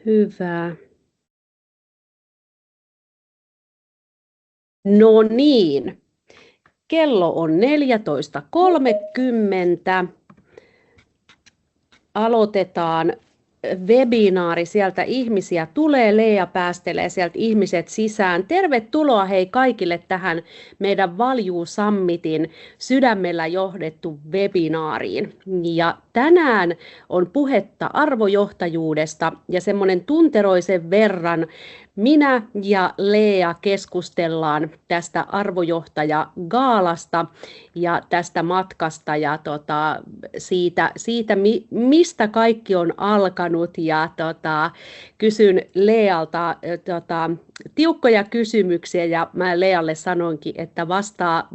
Hyvä. No niin, kello on 14.30. Aloitetaan webinaari. Sieltä ihmisiä tulee. Leija päästelee sieltä ihmiset sisään. Tervetuloa hei kaikille tähän meidän Value Summitin sydämellä johdettu webinaariin. Ja tänään on puhetta arvojohtajuudesta ja semmoinen tunteroisen verran minä ja Leija keskustellaan tästä arvojohtajagaalasta ja tästä matkasta ja siitä mistä kaikki on alkanut. Ja kysyn Lealta tiukkoja kysymyksiä ja mä Lealle sanoinkin, että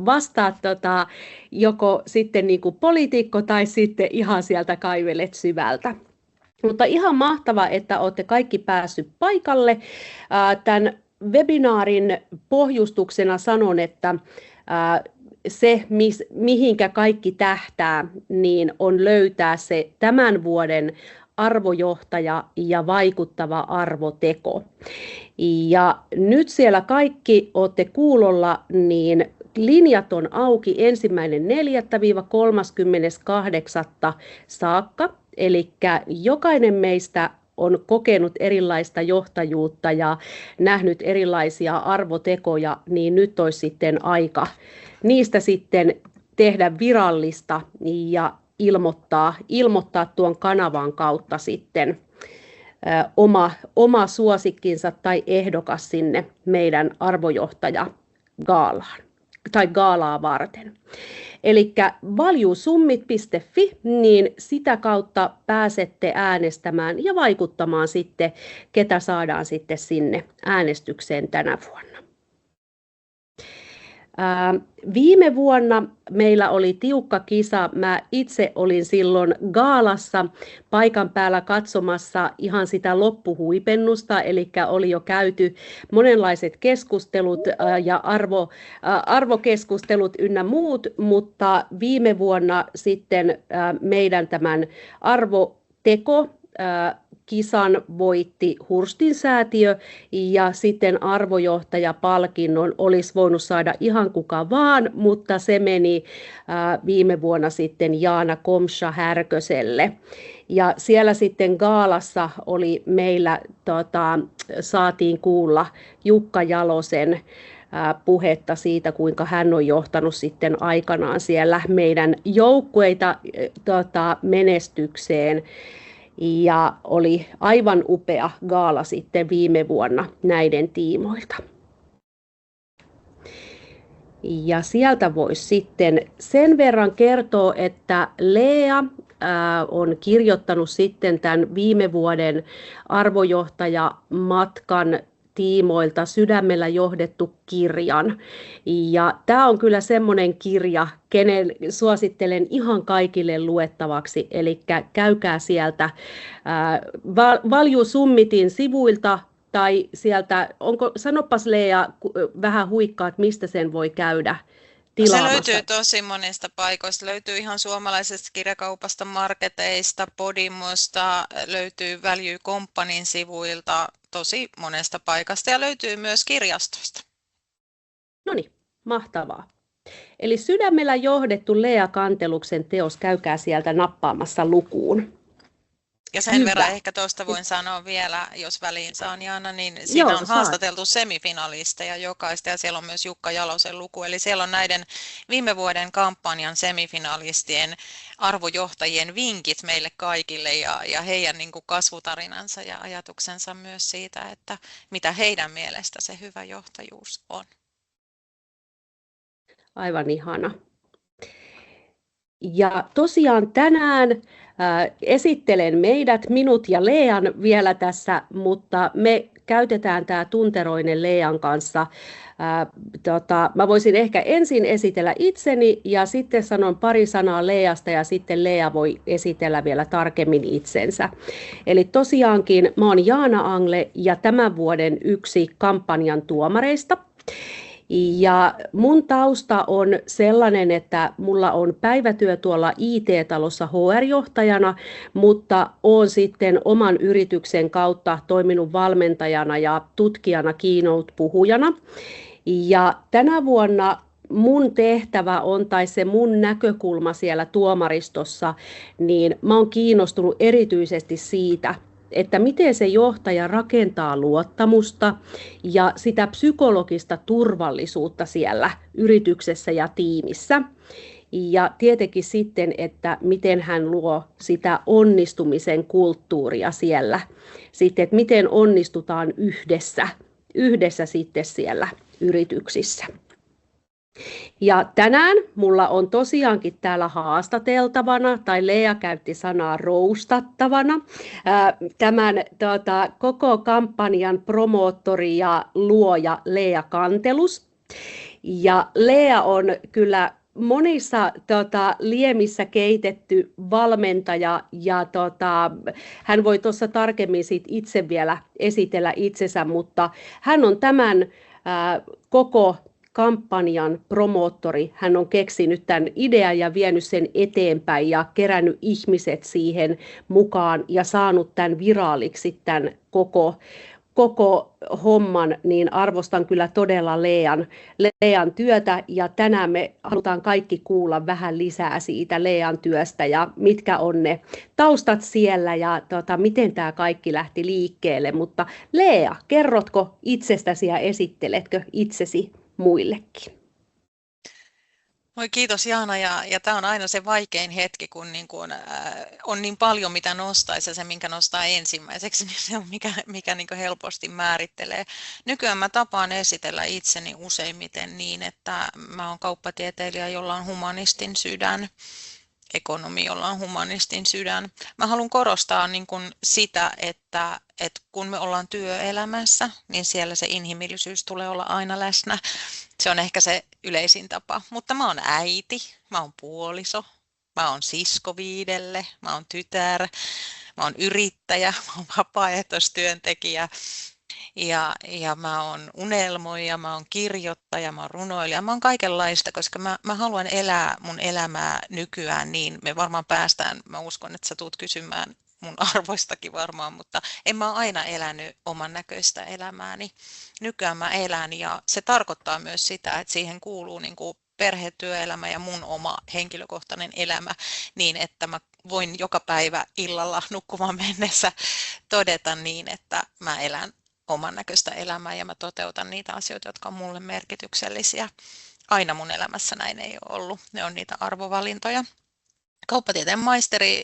vastaa joko sitten niin kuin poliitikko tai sitten ihan sieltä kaivelet syvältä. Mutta ihan mahtava, että olette kaikki päässyt paikalle. Tämän webinaarin pohjustuksena sanon, että se, mihinkä kaikki tähtää, niin on löytää se tämän vuoden arvojohtaja ja vaikuttava arvoteko. Ja nyt siellä kaikki olette kuulolla, niin linjat on auki 1.4.–30.8. saakka. Eli jokainen meistä on kokenut erilaista johtajuutta ja nähnyt erilaisia arvotekoja, niin nyt olisi sitten aika niistä sitten tehdä virallista ja ilmoittaa tuon kanavan kautta sitten oma suosikkinsa tai ehdokas sinne meidän arvojohtajagaalaan tai gaalaa varten. Eli valuesummit.fi, niin sitä kautta pääsette äänestämään ja vaikuttamaan sitten, ketä saadaan sitten sinne äänestykseen tänä vuonna. Viime vuonna meillä oli tiukka kisa. Mä itse olin silloin gaalassa paikan päällä katsomassa ihan sitä loppuhuipennusta, eli oli jo käyty monenlaiset keskustelut ja arvokeskustelut ynnä muut, mutta viime vuonna sitten meidän tämän arvoteko kisan voitti Hurstin säätiö ja sitten arvojohtajapalkinnon olisi voinut saada ihan kuka vaan, mutta se meni viime vuonna sitten Jaana Komsa-Härköselle. Ja siellä sitten gaalassa oli meillä, saatiin kuulla Jukka Jalosen puhetta siitä, kuinka hän on johtanut sitten aikanaan siellä meidän joukkueita menestykseen. Ja oli aivan upea gaala sitten viime vuonna näiden tiimoilta. Ja sieltä voisi sitten sen verran kertoa, että Lea on kirjoittanut sitten tämän viime vuoden arvojohtajamatkan tiimoilta sydämellä johdettu kirjan. Ja tämä on kyllä semmoinen kirja, kenen suosittelen ihan kaikille luettavaksi. Eli käykää sieltä Value Summitin sivuilta tai sieltä, sanopas Lea vähän huikkaat, mistä sen voi käydä tilaamassa. Se löytyy tosi monista paikoista. Löytyy ihan suomalaisesta kirjakaupasta, marketeista, Podimosta, löytyy Value Companyn sivuilta tosi monesta paikasta ja löytyy myös kirjastosta. No niin, mahtavaa. Eli sydämellä johdettu Lea Kanteluksen teos, käykää sieltä nappaamassa lukuun. Ja sen verran ehkä tuosta voin sanoa vielä, jos väliin saan Jaana, niin siinä on haastateltu semifinalisteja jokaista ja siellä on myös Jukka Jalosen luku. Eli siellä on näiden viime vuoden kampanjan semifinalistien arvojohtajien vinkit meille kaikille ja heidän niin kuin kasvutarinansa ja ajatuksensa myös siitä, että mitä heidän mielestä se hyvä johtajuus on. Aivan ihana. Ja tosiaan tänään esittelen minut ja Lean vielä tässä, mutta me käytetään tämä tunteroinen Lean kanssa. Mä voisin ehkä ensin esitellä itseni ja sitten sanon pari sanaa Leasta ja sitten Lea voi esitellä vielä tarkemmin itsensä. Eli tosiaankin mä oon Jaana Angle ja tämän vuoden yksi kampanjan tuomareista. Ja mun tausta on sellainen, että mulla on päivätyö tuolla IT-talossa HR-johtajana, mutta olen sitten oman yrityksen kautta toiminut valmentajana ja tutkijana, keynote-puhujana. Ja tänä vuonna mun tehtävä on, tai se mun näkökulma siellä tuomaristossa, niin mä oon kiinnostunut erityisesti siitä, että miten se johtaja rakentaa luottamusta ja sitä psykologista turvallisuutta siellä yrityksessä ja tiimissä. Ja tietenkin sitten, että miten hän luo sitä onnistumisen kulttuuria siellä. Sitten, että miten onnistutaan yhdessä sitten siellä yrityksissä. Ja tänään mulla on tosiaankin täällä haastateltavana, tai Lea käytti sanaa roustattavana, tämän koko kampanjan promoottori ja luoja Lea Kantelus. Ja Lea on kyllä monissa liemissä keitetty valmentaja, ja hän voi tuossa tarkemmin itse vielä esitellä itsensä, mutta hän on tämän koko kampanjan promoottori. Hän on keksinyt tämän idean ja vienyt sen eteenpäin ja kerännyt ihmiset siihen mukaan ja saanut tämän viraaliksi tämän koko homman, niin arvostan kyllä todella Lean työtä, ja tänään me halutaan kaikki kuulla vähän lisää siitä Lean työstä ja mitkä on ne taustat siellä ja miten tämä kaikki lähti liikkeelle. Mutta Lea, kerrotko itsestäsi ja esitteletkö itsesi muillekin? Moi, kiitos Jaana, ja tämä on aina se vaikein hetki, kun on niin paljon mitä nostaisi, ja se minkä nostaa ensimmäiseksi, niin se on mikä niin helposti määrittelee. Nykyään mä tapaan esitellä itseni useimmiten niin, että mä oon kauppatieteilijä, jolla on humanistin sydän, ekonomi, jolla on humanistin sydän. Mä haluan korostaa sitä, että kun me ollaan työelämässä, niin siellä se inhimillisyys tulee olla aina läsnä. Se on ehkä se yleisin tapa. Mutta mä oon äiti, mä oon puoliso, mä oon sisko 5, mä oon tytär, mä oon yrittäjä, mä oon vapaaehtoistyöntekijä. Ja mä oon unelmoija, mä oon kirjoittaja, mä oon runoilija, mä oon kaikenlaista, koska mä haluan elää mun elämää nykyään niin. Me varmaan päästään, mä uskon, että sä tulet kysymään mun arvoistakin varmaan, mutta en mä aina elänyt oman näköistä elämääni. Nykyään mä elän, ja se tarkoittaa myös sitä, että siihen kuuluu perhe, työelämä ja mun oma henkilökohtainen elämä, niin että mä voin joka päivä illalla nukkumaan mennessä todeta niin, että mä elän oman näköistä elämää ja mä toteutan niitä asioita, jotka on mulle merkityksellisiä. Aina mun elämässä näin ei ole ollut. Ne on niitä arvovalintoja. Kauppatieteen maisteri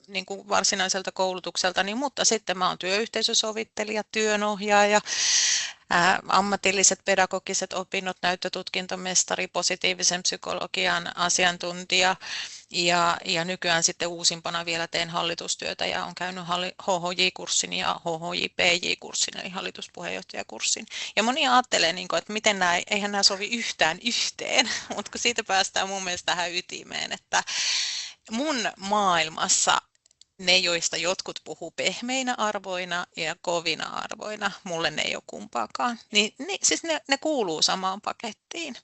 niin kuin varsinaiselta koulutukselta, mutta sitten mä oon työyhteisösovittelija, työnohjaaja, ammatilliset pedagogiset opinnot, näyttötutkintomestari, positiivisen psykologian asiantuntija, ja nykyään sitten uusimpana vielä teen hallitustyötä ja olen käynyt HHJ-kurssin ja HHJ-PJ-kurssin, eli hallituspuheenjohtajakurssin. Ja moni ajattelee, että miten eihän nämä sovi yhtään yhteen, mutta kun siitä päästään mun mielestä tähän ytimeen, että mun maailmassa ne, joista jotkut puhuu pehmeinä arvoina ja kovina arvoina, mulle ne ei ole kumpaakaan. Siis ne kuuluu samaan pakettiin.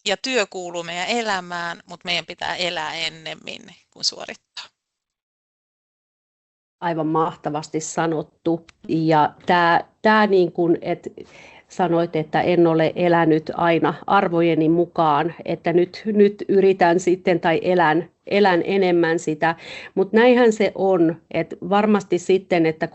Ja työ kuuluu meidän elämään, mutta meidän pitää elää ennemmin kuin suorittaa. Aivan mahtavasti sanottu. Ja tämä niin kuin, että sanoit, että en ole elänyt aina arvojeni mukaan, että nyt yritän sitten tai elän enemmän sitä, mutta näinhän se on, että varmasti sitten, että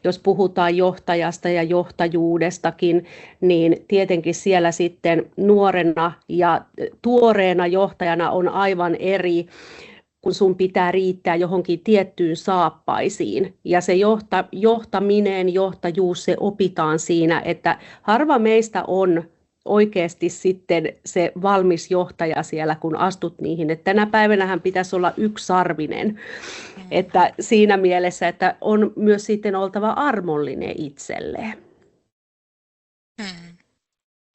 jos puhutaan johtajasta ja johtajuudestakin, niin tietenkin siellä sitten nuorena ja tuoreena johtajana on aivan eri, kun sun pitää riittää johonkin tiettyyn saappaisiin. Ja se johtaminen, johtajuus, se opitaan siinä, että harva meistä on oikeasti sitten se valmis johtaja siellä, kun astut niihin. Että tänä päivänähän pitäisi olla yksisarvinen. Että siinä mielessä, että on myös sitten oltava armollinen itselleen.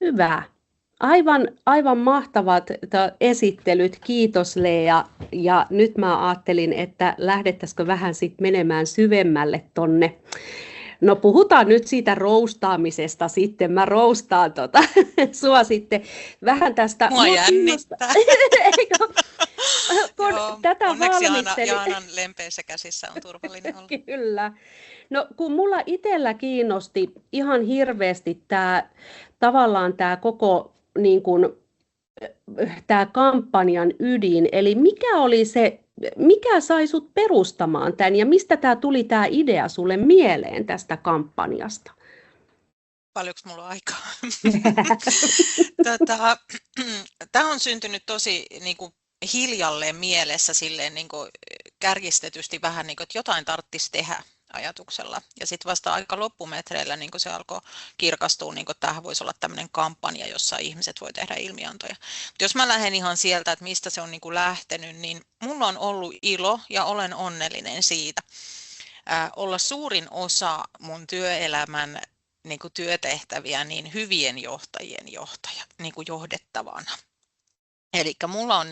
Hyvä. Aivan mahtavat esittelyt, kiitos Lea. Ja nyt mä ajattelin, että lähdettäisikö vähän sitten menemään syvemmälle tonne No puhutaan nyt siitä roustaamisesta sitten. Mä roustaan sua sitten vähän tästä. Mua jännittää. Kun Joo, tätä onneksi valmistelin. Jaanan lempeissä käsissä on turvallinen olla. Kyllä. No kun mulla itsellä kiinnosti ihan hirveästi tavallaan tämä koko niin kun, tämä kampanjan ydin, eli mikä sai sut perustamaan tämän ja mistä tuli tämä idea sulle mieleen tästä kampanjasta? Paljonko mulla on aikaa? Tämä on syntynyt tosi niin kuin hiljalleen mielessä silleen, niin kuin kärjistetysti vähän, niin kuin, että jotain tarvitsisi tehdä ajatuksella. Ja sitten vasta aika loppumetreillä niin se alkoi kirkastua, niin että tämähän voisi olla tämmöinen kampanja, jossa ihmiset voi tehdä ilmiantoja. Mutta jos mä lähden ihan sieltä, että mistä se on niin lähtenyt, niin mulla on ollut ilo ja olen onnellinen siitä olla suurin osa mun työelämän niin työtehtäviä niin hyvien johtajien johtaja, niin johdettavana. Eli mulla on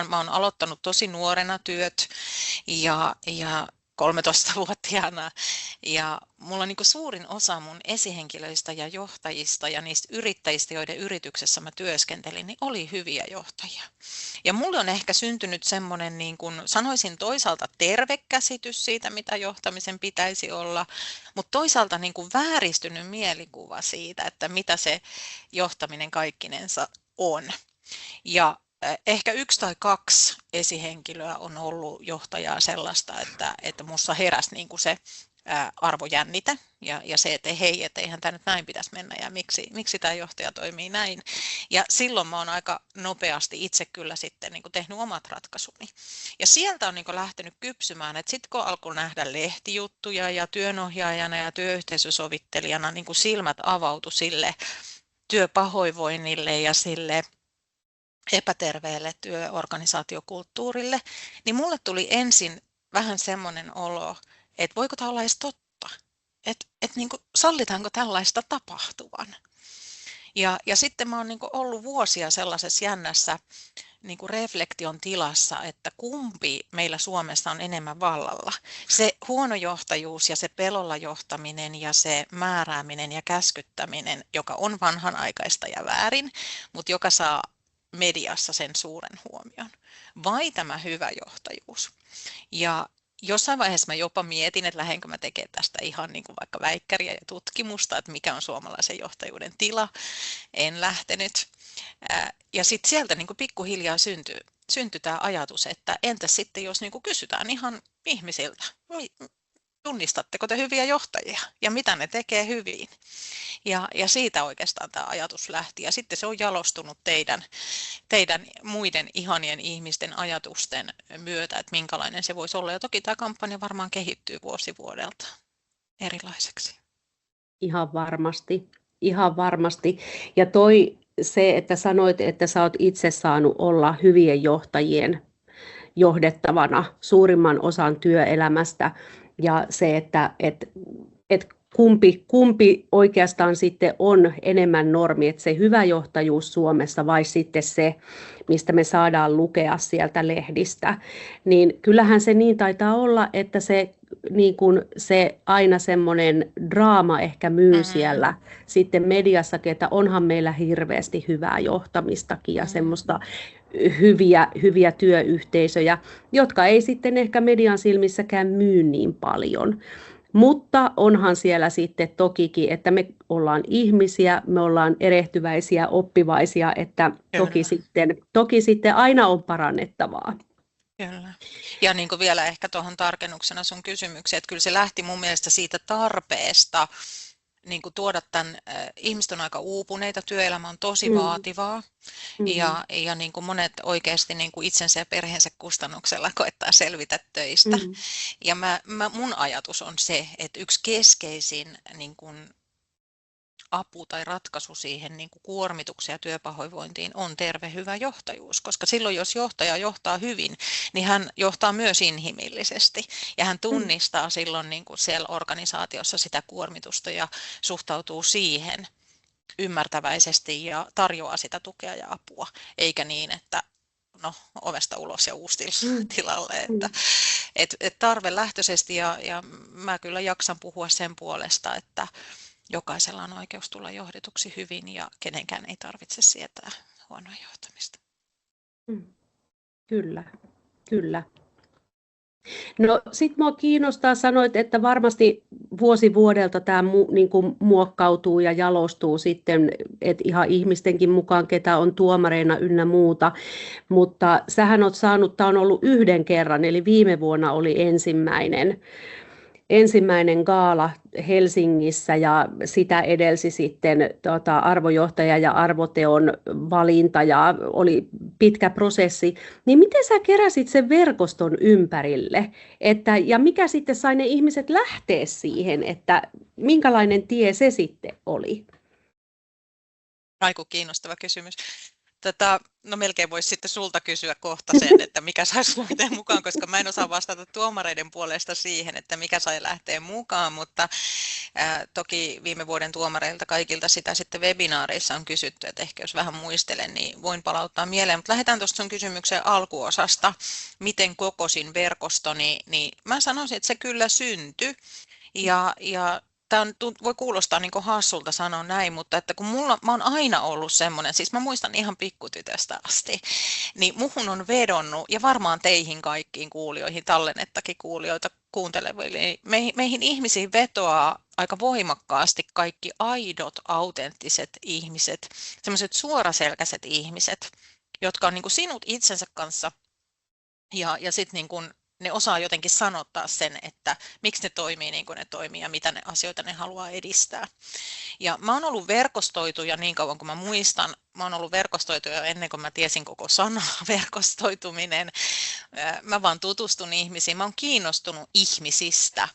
mä oon aloittanut tosi nuorena työt ja 13-vuotiaana ja mulla on suurin osa mun esihenkilöistä ja johtajista ja niistä yrittäjistä, joiden yrityksessä mä työskentelin, niin oli hyviä johtajia. Ja mulle on ehkä syntynyt semmoinen, sanoisin toisaalta terve käsitys siitä, mitä johtamisen pitäisi olla, mutta toisaalta vääristynyt mielikuva siitä, että mitä se johtaminen kaikkinensa on. Ja ehkä 1 tai 2 esihenkilöä on ollut johtajaa sellaista, että minussa heräsi se arvojännite ja se, että hei, että eihän tämä nyt näin pitäisi mennä ja miksi tämä johtaja toimii näin. Ja silloin mä oon aika nopeasti itse kyllä sitten tehnyt omat ratkaisuni. Ja sieltä on lähtenyt kypsymään, että sitten kun alkoi nähdä lehtijuttuja ja työnohjaajana ja työyhteisösovittelijana silmät avautui sille työpahoinvoinnille ja sille epäterveelle työorganisaatiokulttuurille, niin mulle tuli ensin vähän semmoinen olo, että voiko tämä olla edes totta, että sallitaanko tällaista tapahtuvan. Ja sitten mä oon ollut vuosia sellaisessa jännässä reflektion tilassa, että kumpi meillä Suomessa on enemmän vallalla. Se huonojohtajuus ja se pelolla johtaminen ja se määrääminen ja käskyttäminen, joka on vanhanaikaista ja väärin, mutta joka saa mediassa sen suuren huomion, vai tämä hyvä johtajuus. Ja jossain vaiheessa mä jopa mietin, että lähdenkö mä tekemään tästä ihan vaikka väikkäriä ja tutkimusta, että mikä on suomalaisen johtajuuden tila. En lähtenyt. Ja sitten sieltä pikkuhiljaa syntyi tämä ajatus, että entäs sitten jos kysytään ihan ihmisiltä, tunnistatteko te hyviä johtajia ja mitä ne tekee hyvin? Ja siitä oikeastaan tämä ajatus lähti. Ja sitten se on jalostunut teidän muiden ihanien ihmisten ajatusten myötä, että minkälainen se voisi olla. Ja toki tämä kampanja varmaan kehittyy vuosi vuodelta erilaiseksi. Ihan varmasti. Ja se, että sanoit, että sä oot itse saanut olla hyvien johtajien johdettavana suurimman osan työelämästä. Ja se, että kumpi oikeastaan sitten on enemmän normi, että se hyvä johtajuus Suomessa vai sitten se, mistä me saadaan lukea sieltä lehdistä, niin kyllähän se niin taitaa olla, että se aina semmoinen draama ehkä myy siellä sitten mediassakin, että onhan meillä hirveästi hyvää johtamistakin ja semmoista hyviä työyhteisöjä, jotka ei sitten ehkä median silmissäkään myy niin paljon. Mutta onhan siellä sitten tokikin, että me ollaan ihmisiä, me ollaan erehtyväisiä, oppivaisia, että toki sitten aina on parannettavaa. Kyllä. Ja vielä ehkä tuohon tarkennuksena sun kysymykseen, että kyllä se lähti mun mielestä siitä tarpeesta tuoda tämän, ihmiset on aika uupuneita, työelämä on tosi vaativaa ja monet oikeasti itsensä ja perheensä kustannuksella koettaa selvitä töistä. Ja mun ajatus on se, että yksi keskeisin apu tai ratkaisu siihen kuormitukseen ja työpahoinvointiin on terve hyvä johtajuus, koska silloin jos johtaja johtaa hyvin, niin hän johtaa myös inhimillisesti ja hän tunnistaa silloin siellä organisaatiossa sitä kuormitusta ja suhtautuu siihen ymmärtäväisesti ja tarjoaa sitä tukea ja apua, eikä niin, että ovesta ulos ja uusi tilalle. Että tarvelähtöisesti ja mä kyllä jaksan puhua sen puolesta, että jokaisella on oikeus tulla johdetuksi hyvin ja kenenkään ei tarvitse sietää huonoa johtamista. Kyllä, kyllä. No sitten minua kiinnostaa, sanoit, että varmasti vuosi vuodelta tämä niin kuin muokkautuu ja jalostuu sitten, että ihan ihmistenkin mukaan, ketä on tuomareina ynnä muuta, mutta sähän olet saanut, tämä on ollut yhden kerran, eli viime vuonna oli ensimmäinen gaala Helsingissä ja sitä edelsi sitten arvojohtaja ja arvoteon valinta ja oli pitkä prosessi. Niin miten sä keräsit sen verkoston ympärille? Ja mikä sitten sai ne ihmiset lähteä siihen, että minkälainen tie se sitten oli? Aiku kiinnostava kysymys. No melkein voisi sitten sulta kysyä kohta sen, että mikä saisi lähteä mukaan, koska mä en osaa vastata tuomareiden puolesta siihen, että mikä sai lähteä mukaan, mutta toki viime vuoden tuomareilta kaikilta sitä sitten webinaareissa on kysytty, että ehkä jos vähän muistelen, niin voin palauttaa mieleen, mutta lähdetään tuosta sun kysymyksen alkuosasta, miten kokosin verkostoni, niin mä sanoisin, että se kyllä syntyi ja tämä voi kuulostaa niin kuin hassulta sanoa näin, mutta että kun mä oon aina ollut semmoinen, siis mä muistan ihan pikkutytöstä asti, niin muhun on vedonnut, ja varmaan teihin kaikkiin kuulijoihin, tallennettakin kuulijoita kuunteleville, niin meihin ihmisiin vetoaa aika voimakkaasti kaikki aidot, autenttiset ihmiset, semmoiset suoraselkäiset ihmiset, jotka on niin kuin sinut itsensä kanssa, ja sitten niin kuin ne osaa jotenkin sanottaa sen, että miksi ne toimii niin kuin ne toimii ja mitä ne asioita ne haluaa edistää. Ja mä oon ollut verkostoituja niin kauan kuin mä muistan. Mä oon ollut verkostoituja ennen kuin mä tiesin koko sanaa verkostoituminen. Mä vaan tutustun ihmisiin. Mä oon kiinnostunut ihmisistä.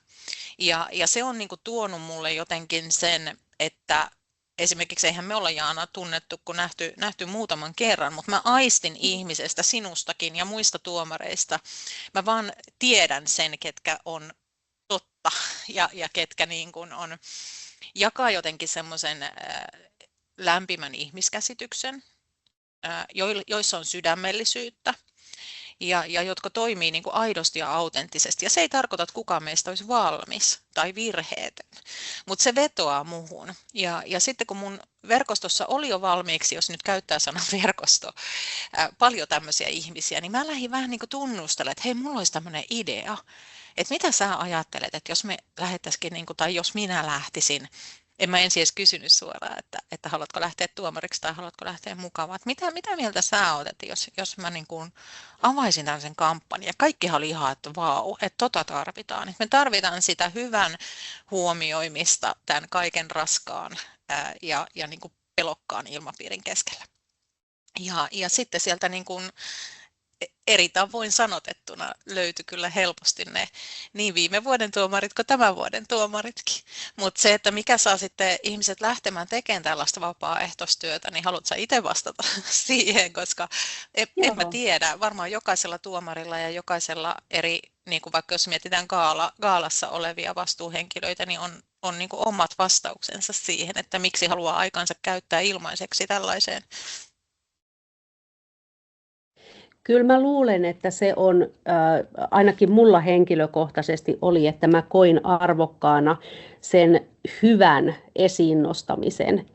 Ja se on niin kuin tuonut mulle jotenkin sen, että esimerkiksi eihän me olla, Jaana, tunnettu kuin nähty muutaman kerran, mutta mä aistin ihmisestä, sinustakin ja muista tuomareista. Mä vaan tiedän sen, ketkä on totta ja ketkä niin kuin jakaa jotenkin semmoisen lämpimän ihmiskäsityksen, joissa on sydämellisyyttä. Ja jotka toimii niin kuin aidosti ja autenttisesti. Ja se ei tarkoita, että kukaan meistä olisi valmis tai virheetön, mutta se vetoaa muhun. Ja sitten kun mun verkostossa oli jo valmiiksi, jos nyt käyttää sanan verkosto, paljon tämmöisiä ihmisiä, niin mä lähdin vähän niin kuin tunnustelemaan, että hei, mulla olisi tämmöinen idea, että mitä sä ajattelet, että jos me lähettäisikin, niin kuin, tai jos minä lähtisin, en mä ensin edes kysynyt suoraan, että haluatko lähteä tuomariksi tai haluatko lähteä mukaan, mitä mieltä sä oot, että jos mä niin kuin avaisin tämmöisen kampanjan. Kaikkihan oli ihan, että vau, että tota tarvitaan. Että me tarvitaan sitä hyvän huomioimista tämän kaiken raskaan ja niin kuin pelokkaan ilmapiirin keskellä. Ja sitten sieltä niin kuin eri tavoin sanotettuna löytyi kyllä helposti ne niin viime vuoden tuomarit kuin tämän vuoden tuomaritkin. Mutta se, että mikä saa sitten ihmiset lähtemään tekemään tällaista vapaaehtoistyötä, niin haluatko sä itse vastata siihen, koska en mä tiedä. Varmaan jokaisella tuomarilla ja jokaisella eri, niin kuin vaikka jos mietitään gaalassa olevia vastuuhenkilöitä, niin on niin kuin omat vastauksensa siihen, että miksi haluaa aikansa käyttää ilmaiseksi tällaiseen. Kyllä mä luulen, että se on, ainakin mulla henkilökohtaisesti oli, että mä koin arvokkaana sen hyvän esiin nostamisen.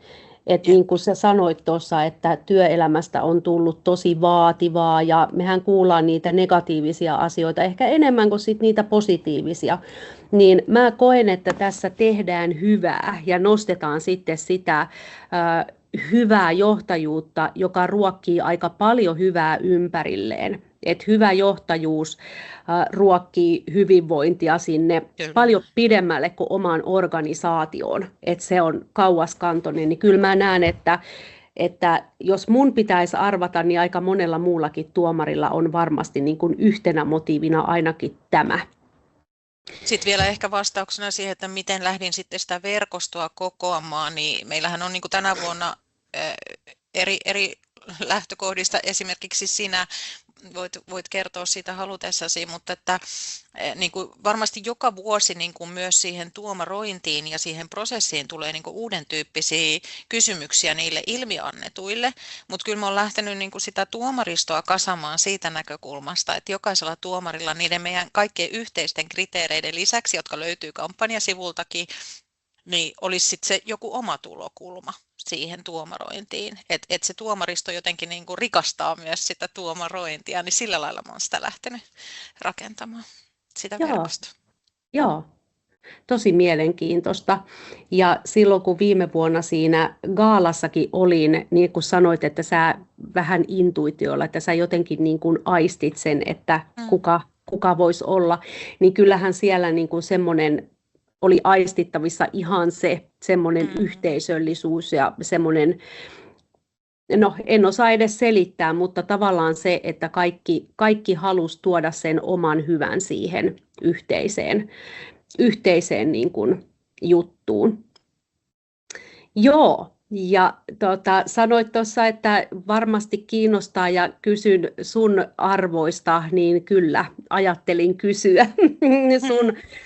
Että niin kuin sä sanoit tuossa, että työelämästä on tullut tosi vaativaa ja mehän kuullaan niitä negatiivisia asioita ehkä enemmän kuin sit niitä positiivisia. Niin mä koen, että tässä tehdään hyvää ja nostetaan sitten sitä hyvää johtajuutta, joka ruokkii aika paljon hyvää ympärilleen. Että hyvä johtajuus ruokkii hyvinvointia sinne paljon pidemmälle kuin omaan organisaatioon. Että se on kauaskantoinen. Niin kyllä mä näen, että jos mun pitäisi arvata, niin aika monella muullakin tuomarilla on varmasti niin kuin yhtenä motiivina ainakin tämä. Sitten vielä ehkä vastauksena siihen, että miten lähdin sitten sitä verkostoa kokoamaan, niin meillähän on niin kuin tänä vuonna eri lähtökohdista esimerkiksi sinä voit kertoa siitä halutessasi, mutta että niin kuin varmasti joka vuosi niin kuin myös siihen tuomarointiin ja siihen prosessiin tulee niin kuin uuden tyyppisiä kysymyksiä niille ilmiannetuille, mutta kyllä mä oon lähtenyt niin kuin sitä tuomaristoa kasamaan siitä näkökulmasta, että jokaisella tuomarilla niiden meidän kaikkien yhteisten kriteereiden lisäksi, jotka löytyy kampanjasivultakin, niin olisi sitten se joku oma tulokulma siihen tuomarointiin, että se tuomaristo jotenkin niin kuin rikastaa myös sitä tuomarointia, niin sillä lailla mä oon sitä lähtenyt rakentamaan, sitä verkostoa. Joo, tosi mielenkiintoista. Ja silloin kun viime vuonna siinä gaalassakin olin, niin kuin sanoit, että sä vähän intuitiolla, että sä jotenkin niin kuin aistit sen, että kuka voisi olla, niin kyllähän siellä niin kuin semmoinen oli aistittavissa ihan se semmoinen yhteisöllisyys ja semmoinen, no en osaa edes selittää, mutta tavallaan se, että kaikki halusi tuoda sen oman hyvän siihen yhteiseen niin kuin juttuun. Joo, ja sanoit tuossa, että varmasti kiinnostaa ja kysyn sun arvoista, niin kyllä ajattelin kysyä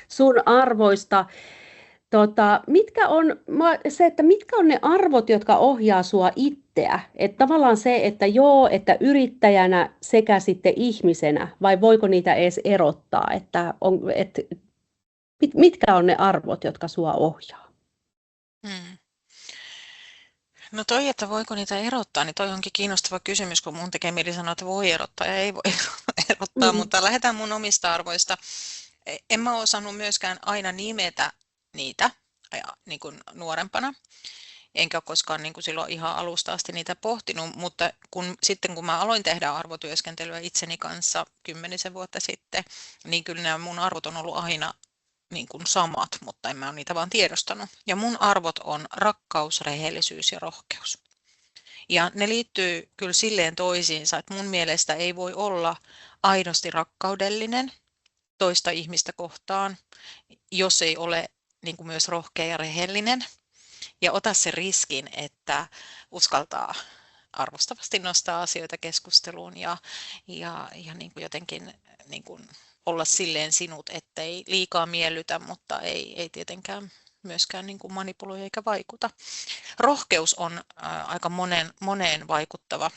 sun arvoista. Mitkä on ne arvot, jotka ohjaa sua itseä? Että tavallaan se, että että yrittäjänä sekä sitten ihmisenä, vai voiko niitä edes erottaa? Mitkä on ne arvot, jotka sua ohjaa? No toi, että voiko niitä erottaa, niin toi onkin kiinnostava kysymys, kun mun tekee mieli sanoa, että voi erottaa ja ei voi erottaa, mutta lähdetään mun omista arvoista. En mä osannut myöskään aina nimetä niitä niin kuin nuorempana, enkä ole koskaan niin kuin silloin ihan alusta asti niitä pohtinut, mutta sitten kun mä aloin tehdä arvotyöskentelyä itseni kanssa 10 vuotta sitten, niin kyllä nämä mun arvot on ollut aina niin kuin samat, mutta en mä ole niitä vaan tiedostanut. Ja mun arvot on rakkaus, rehellisyys ja rohkeus. Ja ne liittyy kyllä silleen toisiinsa, että mun mielestä ei voi olla aidosti rakkaudellinen toista ihmistä kohtaan, jos ei ole niin kuin myös rohkea ja rehellinen. Ja ota se riskin, että uskaltaa arvostavasti nostaa asioita keskusteluun ja niin kuin jotenkin niin kuin olla silleen sinut, ettei liikaa miellytä, mutta ei tietenkään myöskään niin kuin manipuloi eikä vaikuta. Rohkeus on aika moneen vaikuttava.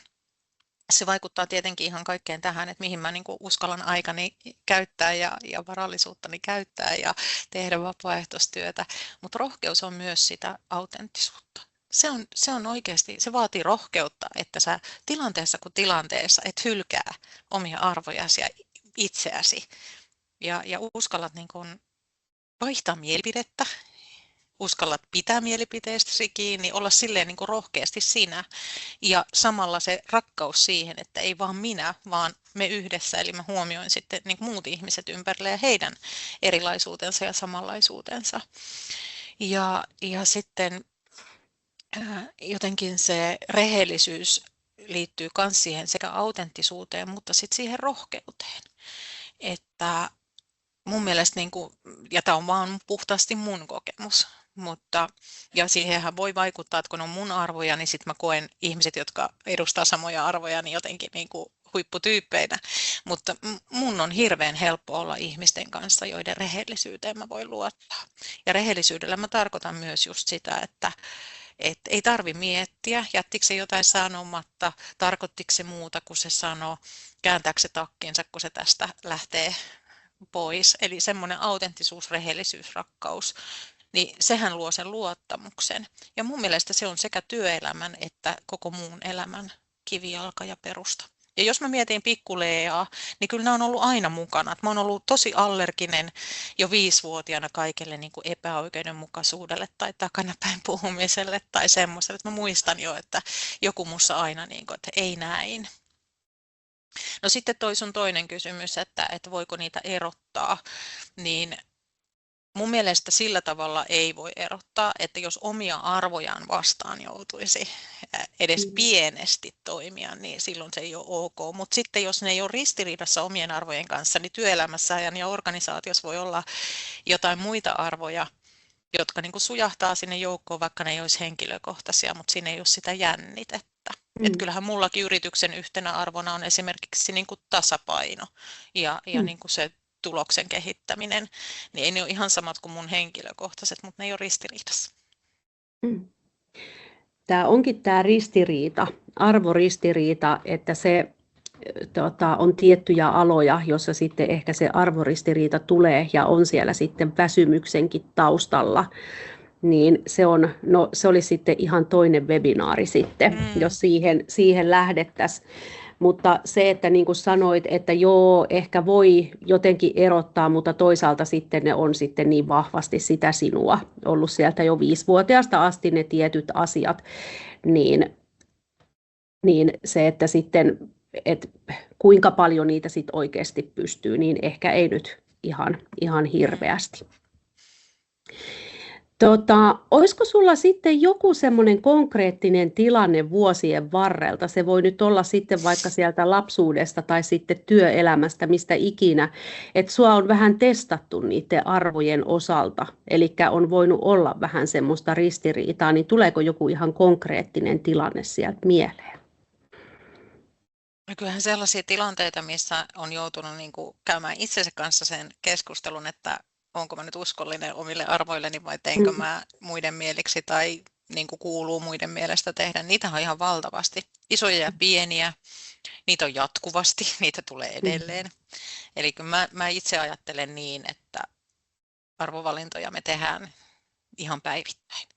Se vaikuttaa tietenkin ihan kaikkeen tähän, että mihin mä niin kuin uskallan aikani käyttää ja varallisuuttani käyttää ja tehdä vapaaehtoistyötä, mutta rohkeus on myös sitä autenttisuutta. Se on oikeasti, se vaatii rohkeutta, että sä tilanteessa kuin tilanteessa et hylkää omia arvojasi ja itseäsi ja uskallat niin kuin vaihtaa mielipidettä, uskallat pitää mielipiteestäsi kiinni, olla silleen niin kuin rohkeasti sinä ja samalla se rakkaus siihen, että ei vaan minä, vaan me yhdessä, eli mä huomioin sitten niin kuin muut ihmiset ympärillä ja heidän erilaisuutensa ja samanlaisuutensa. Ja sitten jotenkin se rehellisyys liittyy myös siihen sekä autenttisuuteen, mutta sitten siihen rohkeuteen. Että mun mielestä, niin kuin, ja tämä on vaan puhtaasti mun kokemus, ja siihenhän voi vaikuttaa, että kun on mun arvoja, niin sitten mä koen ihmiset, jotka edustaa samoja arvoja, niin jotenkin niin kuin huipputyyppeinä. Mutta mun on hirveän helppo olla ihmisten kanssa, joiden rehellisyyteen mä voin luottaa. Ja rehellisyydellä mä tarkoitan myös just sitä, että ei tarvi miettiä, jättikö se jotain sanomatta, tarkoittiko se muuta kuin se sanoo, kääntääkö se takkinsa, kun se tästä lähtee pois. Eli semmoinen autenttisuus, rehellisyys, rakkaus, niin sehän luo sen luottamuksen. Ja mun mielestä se on sekä työelämän että koko muun elämän kivijalka ja perusta. Ja jos mä mietin pikkuleaa, niin kyllä nämä on ollut aina mukana. Mä oon ollut tosi allerginen jo 5-vuotiaana kaikelle niin kuin epäoikeudenmukaisuudelle tai takanapäin puhumiselle tai semmoiselle. Mä muistan jo, että joku mussa aina, niin kuin, että ei näin. No sitten toi sun toinen kysymys, että voiko niitä erottaa, niin mun mielestä sillä tavalla ei voi erottaa, että jos omia arvojaan vastaan joutuisi edes pienesti toimia, niin silloin se ei ole ok. Mutta sitten jos ne ei ole ristiriidassa omien arvojen kanssa, niin työelämässä ja organisaatiossa voi olla jotain muita arvoja, jotka niin kuin sujahtaa sinne joukkoon, vaikka ne ei olisi henkilökohtaisia, mutta siinä ei ole sitä jännitettä. Että kyllähän mullakin yrityksen yhtenä arvona on esimerkiksi niin kuin tasapaino ja niin kuin se tuloksen kehittäminen, niin ei ne ole ihan samat kuin mun henkilökohtaiset, mutta ne ei ole ristiriidassa. Tämä onkin tämä ristiriita, arvoristiriita, että se on tiettyjä aloja, joissa sitten ehkä se arvoristiriita tulee ja on siellä sitten väsymyksenkin taustalla. Niin se oli sitten ihan toinen webinaari sitten, jos siihen lähdettäisiin. Mutta se, että niin kuin sanoit, että joo, ehkä voi jotenkin erottaa, mutta toisaalta sitten ne on sitten niin vahvasti sitä sinua ollut sieltä jo 5-vuotiaasta asti ne tietyt asiat, niin se, että sitten, että kuinka paljon niitä sitten oikeasti pystyy, niin ehkä ei nyt ihan hirveästi. Olisiko sulla sitten joku semmoinen konkreettinen tilanne vuosien varrelta? Se voi nyt olla sitten vaikka sieltä lapsuudesta tai sitten työelämästä, mistä ikinä, että sua on vähän testattu niiden arvojen osalta, eli on voinut olla vähän semmoista ristiriitaa, niin tuleeko joku ihan konkreettinen tilanne sieltä mieleen? No kyllähän sellaisia tilanteita, missä on joutunut niin kuin käymään itsensä kanssa sen keskustelun, että onko mä nyt uskollinen omille arvoilleni vai teenkö mä muiden mieliksi tai niin kuin kuuluu muiden mielestä tehdä. Niitä on ihan valtavasti. Isoja ja pieniä, niitä on jatkuvasti, niitä tulee edelleen. Eli mä itse ajattelen niin, että arvovalintoja me tehdään ihan päivittäin.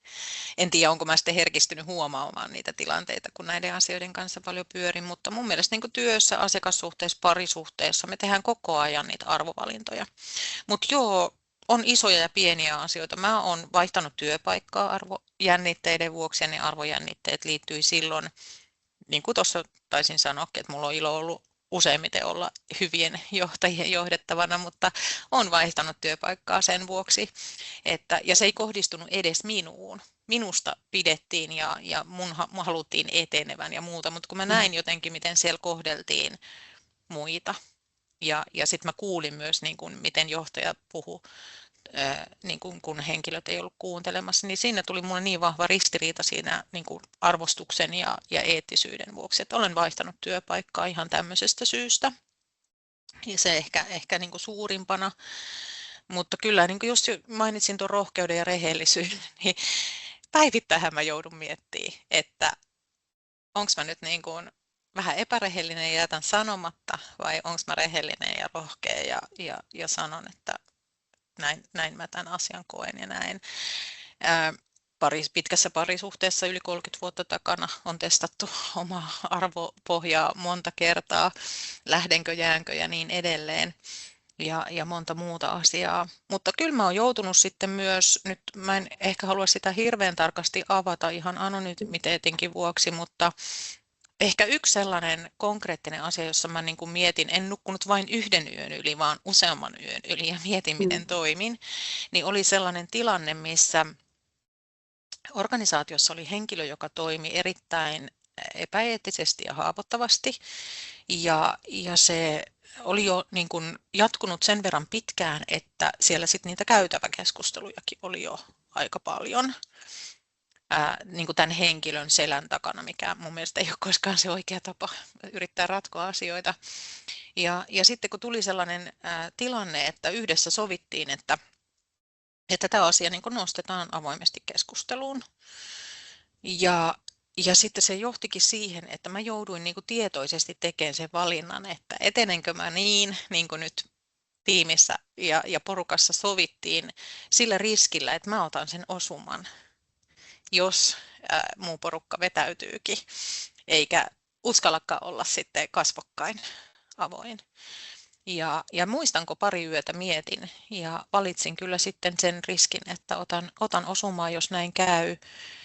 En tiedä, onko mä sitten herkistynyt huomaamaan niitä tilanteita, kun näiden asioiden kanssa paljon pyörin, mutta mun mielestä niin kuin työssä, asiakassuhteessa, parisuhteessa me tehdään koko ajan niitä arvovalintoja. Mutta joo, on isoja ja pieniä asioita. Mä oon vaihtanut työpaikkaa arvojännitteiden vuoksi ja ne arvojännitteet liittyi silloin, niin kuin tuossa taisin sanoa, että mulla on ilo ollut useimmiten olla hyvien johtajien johdettavana, mutta on vaihtanut työpaikkaa sen vuoksi, ja se ei kohdistunut edes minuun. Minusta pidettiin ja mun haluttiin etenevän ja muuta, mutta kun mä näin jotenkin, miten siellä kohdeltiin muita, ja sitten mä kuulin myös, niin kun, miten johtaja puhui, niin kun henkilöt ei ollut kuuntelemassa, niin siinä tuli mulle niin vahva ristiriita siinä niin kun arvostuksen ja eettisyyden vuoksi, että olen vaihtanut työpaikkaa ihan tämmöisestä syystä. Ja se ehkä niin kun suurimpana, mutta kyllä niin kuin just mainitsin tuon rohkeuden ja rehellisyyden, niin päivittäin mä joudun miettimään, että onko mä nyt niin kuin vähän epärehellinen ja jätän sanomatta, vai onko mä rehellinen ja rohkea ja sanon, että näin mä tämän asian koen ja näin. Pitkässä parisuhteessa yli 30 vuotta takana on testattu omaa arvopohjaa monta kertaa, lähdenkö, jäänkö ja niin edelleen. Ja monta muuta asiaa. Mutta kyllä mä oon joutunut sitten myös, nyt mä en ehkä halua sitä hirveän tarkasti avata ihan anonymiteetinkin vuoksi, mutta ehkä yksi sellainen konkreettinen asia, jossa mä niin kuin mietin, en nukkunut vain yhden yön yli, vaan useamman yön yli ja mietin, miten toimin, niin oli sellainen tilanne, missä organisaatiossa oli henkilö, joka toimi erittäin epäeettisesti ja haavoittavasti, ja se oli jo niin kuin jatkunut sen verran pitkään, että siellä sitten niitä käytäväkeskustelujakin oli jo aika paljon niin kuin tämän henkilön selän takana, mikä mun mielestä ei ole koskaan se oikea tapa yrittää ratkoa asioita. Ja sitten kun tuli sellainen tilanne, että yhdessä sovittiin, että tämä asia niin kuin nostetaan avoimesti keskusteluun. Ja sitten se johtikin siihen, että mä jouduin niin kuin tietoisesti tekemään sen valinnan, että etenenkö mä niin kuin nyt tiimissä ja porukassa sovittiin sillä riskillä, että mä otan sen osuman, jos muu porukka vetäytyykin, eikä uskallakaan olla sitten kasvokkain avoin. Ja muistanko pari yötä mietin ja valitsin kyllä sitten sen riskin, että otan osumaa, jos näin käy.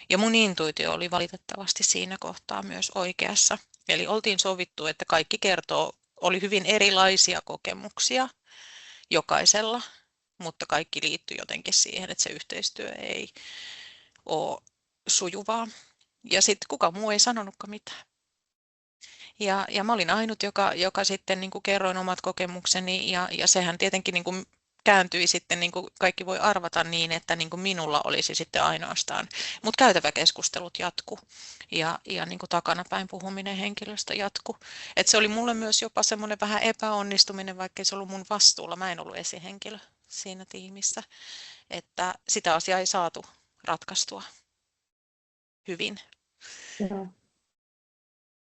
Ja mun intuitio oli valitettavasti siinä kohtaa myös oikeassa. Eli oltiin sovittu, että kaikki kertoo, oli hyvin erilaisia kokemuksia jokaisella, mutta kaikki liittyi jotenkin siihen, että se yhteistyö ei ole sujuvaa. Ja sitten kukaan muu ei sanonutkaan mitään. Ja mä olin ainut, joka sitten niin kuin kerroin omat kokemukseni, ja sehän tietenkin niin kuin kääntyi sitten, niin kuin kaikki voi arvata niin, että niin kuin minulla olisi sitten ainoastaan, mutta käytäväkeskustelut jatku ja niin kuin takanapäin puhuminen henkilöstä jatku. Et se oli mulle myös jopa semmoinen vähän epäonnistuminen, vaikka ei se ollut mun vastuulla, mä en ollut esihenkilö siinä tiimissä, että sitä asiaa ei saatu ratkaistua hyvin. Joo.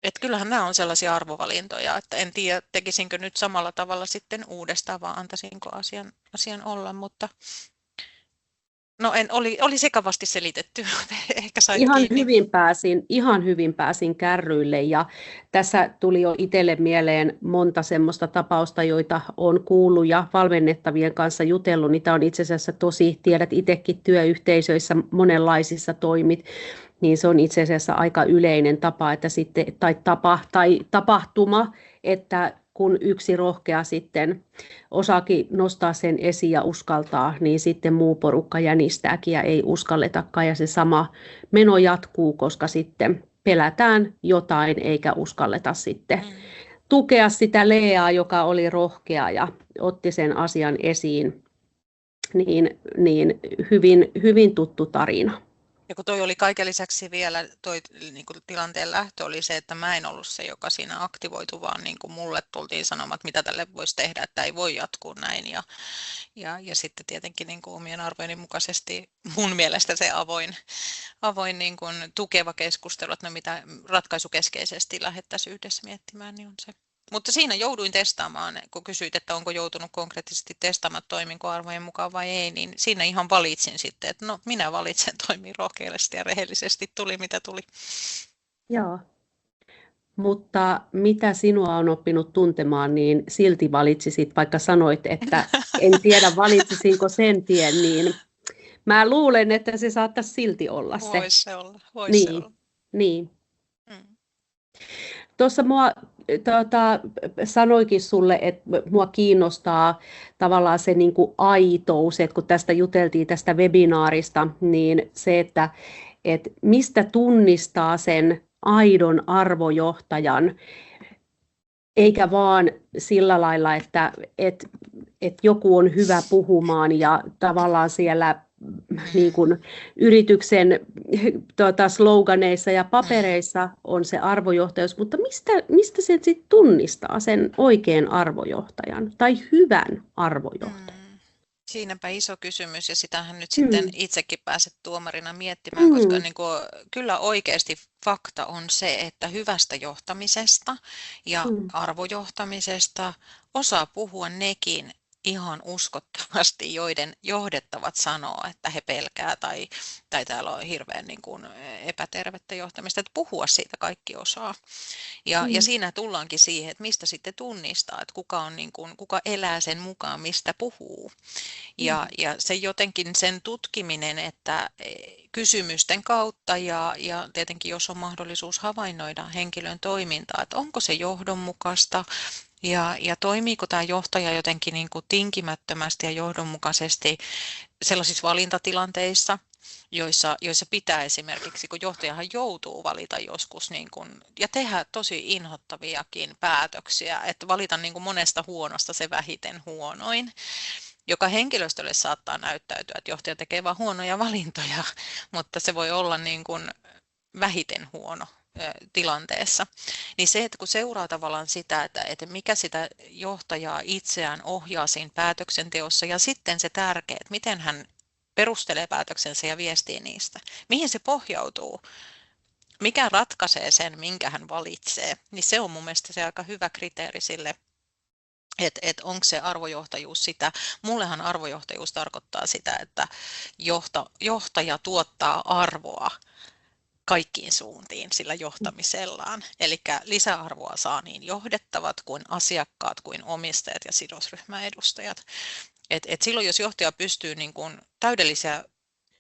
Et kyllähän nämä on sellaisia arvovalintoja, että en tiedä tekisinkö nyt samalla tavalla sitten uudestaan, vaan antaisinko asian olla, mutta no oli sekavasti selitetty, ehkä sait kiinni. Ihan hyvin pääsin kärryille ja tässä tuli jo itselle mieleen monta semmoista tapausta, joita on kuullut ja valmennettavien kanssa jutellut. Niitä on itse asiassa tiedät itsekin työyhteisöissä monenlaisissa toimit, niin se on itse asiassa aika yleinen tapa, että sitten, tai tapahtuma, että kun yksi rohkea sitten osaakin nostaa sen esiin ja uskaltaa, niin sitten muu porukka jänistääkin ja ei uskalletakaan. Ja se sama meno jatkuu, koska sitten pelätään jotain eikä uskalleta sitten tukea sitä Leaa, joka oli rohkea ja otti sen asian esiin. Niin hyvin tuttu tarina. Ja kun toi oli kaiken lisäksi vielä, toi niin kuin tilanteen lähtö oli se, että mä en ollut se, joka siinä aktivoitu, vaan niin kuin mulle tultiin sanomaan, että mitä tälle voisi tehdä, että ei voi jatkuu näin. Ja sitten tietenkin niin kuin omien arvojeni mukaisesti mun mielestä se avoin niin kuin tukeva keskustelu, että no mitä ratkaisukeskeisesti lähdettäisiin yhdessä miettimään, niin on se. Mutta siinä jouduin testaamaan, kun kysyit, että onko joutunut konkreettisesti testaamaan, toiminko arvojen mukaan vai ei, niin siinä ihan valitsin sitten, että no minä valitsen toimia rohkeasti ja rehellisesti, tuli mitä tuli. Joo, mutta mitä sinua on oppinut tuntemaan, niin silti valitsisit, vaikka sanoit, että en tiedä valitsisinko sen tien, niin mä luulen, että se saattaisi silti olla se. Voisi se olla, voisi se olla. Niin. Tuossa sanoikin sulle, että mua kiinnostaa tavallaan se niin kuin aitous, että kun tästä juteltiin tästä webinaarista, niin se, että mistä tunnistaa sen aidon arvojohtajan, eikä vaan sillä lailla, että joku on hyvä puhumaan ja tavallaan siellä niin kuin yrityksen sloganeissa ja papereissa on se arvojohtajuus, mutta mistä se sitten tunnistaa sen oikean arvojohtajan tai hyvän arvojohtajan? Siinäpä iso kysymys ja sitähän nyt sitten itsekin pääset tuomarina miettimään, koska niin kuin, kyllä oikeasti fakta on se, että hyvästä johtamisesta ja arvojohtamisesta osaa puhua nekin ihan uskottavasti, joiden johdettavat sanoo, että he pelkää tai täällä on hirveän niin kuin epätervettä johtamista, että puhua siitä kaikki osaa. Ja siinä tullaankin siihen, että mistä sitten tunnistaa, että kuka on niin kuin, kuka elää sen mukaan, mistä puhuu. Ja se jotenkin sen tutkiminen, että kysymysten kautta ja tietenkin jos on mahdollisuus havainnoida henkilön toimintaa, että onko se johdonmukaista, ja toimiiko tämä johtaja jotenkin niin kuin tinkimättömästi ja johdonmukaisesti sellaisissa valintatilanteissa, joissa pitää esimerkiksi, kun johtajahan joutuu valita joskus niin kuin, ja tehdä tosi inhottaviakin päätöksiä, että valita niin kuin monesta huonosta se vähiten huonoin, joka henkilöstölle saattaa näyttäytyä, että johtaja tekee vain huonoja valintoja, mutta se voi olla niin kuin vähiten huono tilanteessa, niin se, että kun seuraa tavallaan sitä, että mikä sitä johtajaa itseään ohjaa siinä päätöksenteossa ja sitten se tärkeä, että miten hän perustelee päätöksensä ja viestii niistä, mihin se pohjautuu, mikä ratkaisee sen, minkä hän valitsee, niin se on mun mielestä se aika hyvä kriteeri sille, että onko se arvojohtajuus sitä. Mullehan arvojohtajuus tarkoittaa sitä, että johtaja tuottaa arvoa kaikkiin suuntiin sillä johtamisellaan. Eli lisäarvoa saa niin johdettavat kuin asiakkaat, kuin omistajat ja sidosryhmäedustajat. Et silloin, jos johtaja pystyy, niin kun, täydellisiä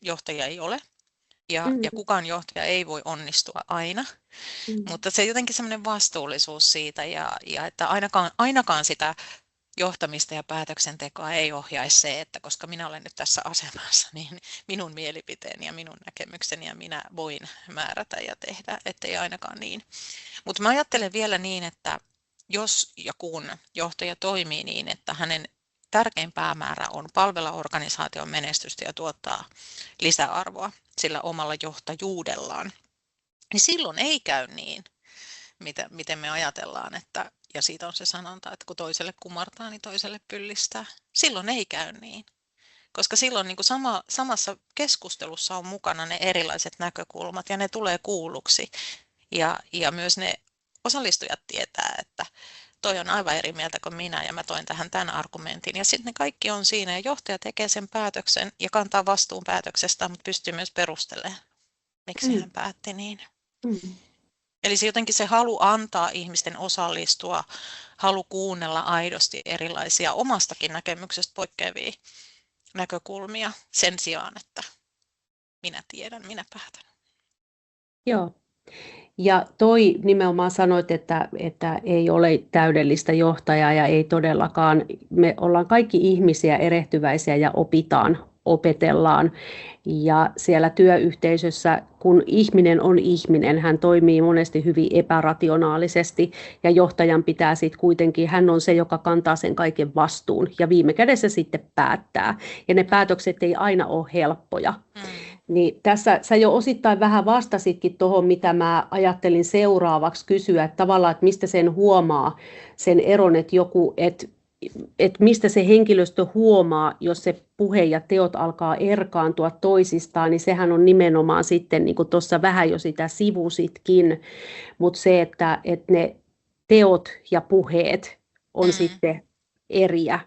johtajia ei ole, ja kukaan johtaja ei voi onnistua aina, mutta se jotenkin semmoinen vastuullisuus siitä, ja että ainakaan sitä johtamista ja päätöksentekoa ei ohjaisi se, että koska minä olen nyt tässä asemassa, niin minun mielipiteeni ja minun näkemykseni ja minä voin määrätä ja tehdä, ettei ainakaan niin. Mutta mä ajattelen vielä niin, että jos ja kun johtaja toimii niin, että hänen tärkein päämäärä on palvella organisaation menestystä ja tuottaa lisäarvoa sillä omalla johtajuudellaan, niin silloin ei käy niin, miten me ajatellaan, että, ja siitä on se sanonta, että kun toiselle kumartaa, niin toiselle pyllistää. Silloin ei käy niin, koska silloin niin kuin samassa keskustelussa on mukana ne erilaiset näkökulmat ja ne tulee kuulluksi. Ja myös ne osallistujat tietää, että toi on aivan eri mieltä kuin minä ja mä toin tähän tämän argumentin. Ja sitten ne kaikki on siinä ja johtaja tekee sen päätöksen ja kantaa vastuun päätöksestä, mutta pystyy myös perustelemaan, miksi hän päätti niin. Eli jotenkin se halu antaa ihmisten osallistua, halu kuunnella aidosti erilaisia omastakin näkemyksestä poikkeavia näkökulmia sen sijaan, että minä tiedän, minä päätän. Joo. Ja toi nimenomaan sanoit, että ei ole täydellistä johtajaa ja ei todellakaan. Me ollaan kaikki ihmisiä, erehtyväisiä ja opetellaan. Ja siellä työyhteisössä, kun ihminen on ihminen, hän toimii monesti hyvin epärationaalisesti ja johtajan pitää sitten kuitenkin, hän on se, joka kantaa sen kaiken vastuun ja viime kädessä sitten päättää. Ja ne päätökset ei aina ole helppoja. Niin tässä sä jo osittain vähän vastasitkin tuohon, mitä mä ajattelin seuraavaksi kysyä, että tavallaan, että mistä sen huomaa, sen eron, että mistä se henkilöstö huomaa, jos se puhe ja teot alkaa erkaantua toisistaan, niin sehän on nimenomaan sitten, niin kuin tuossa vähän jo sitä sivusitkin, mutta se, että ne teot ja puheet on sitten eriä,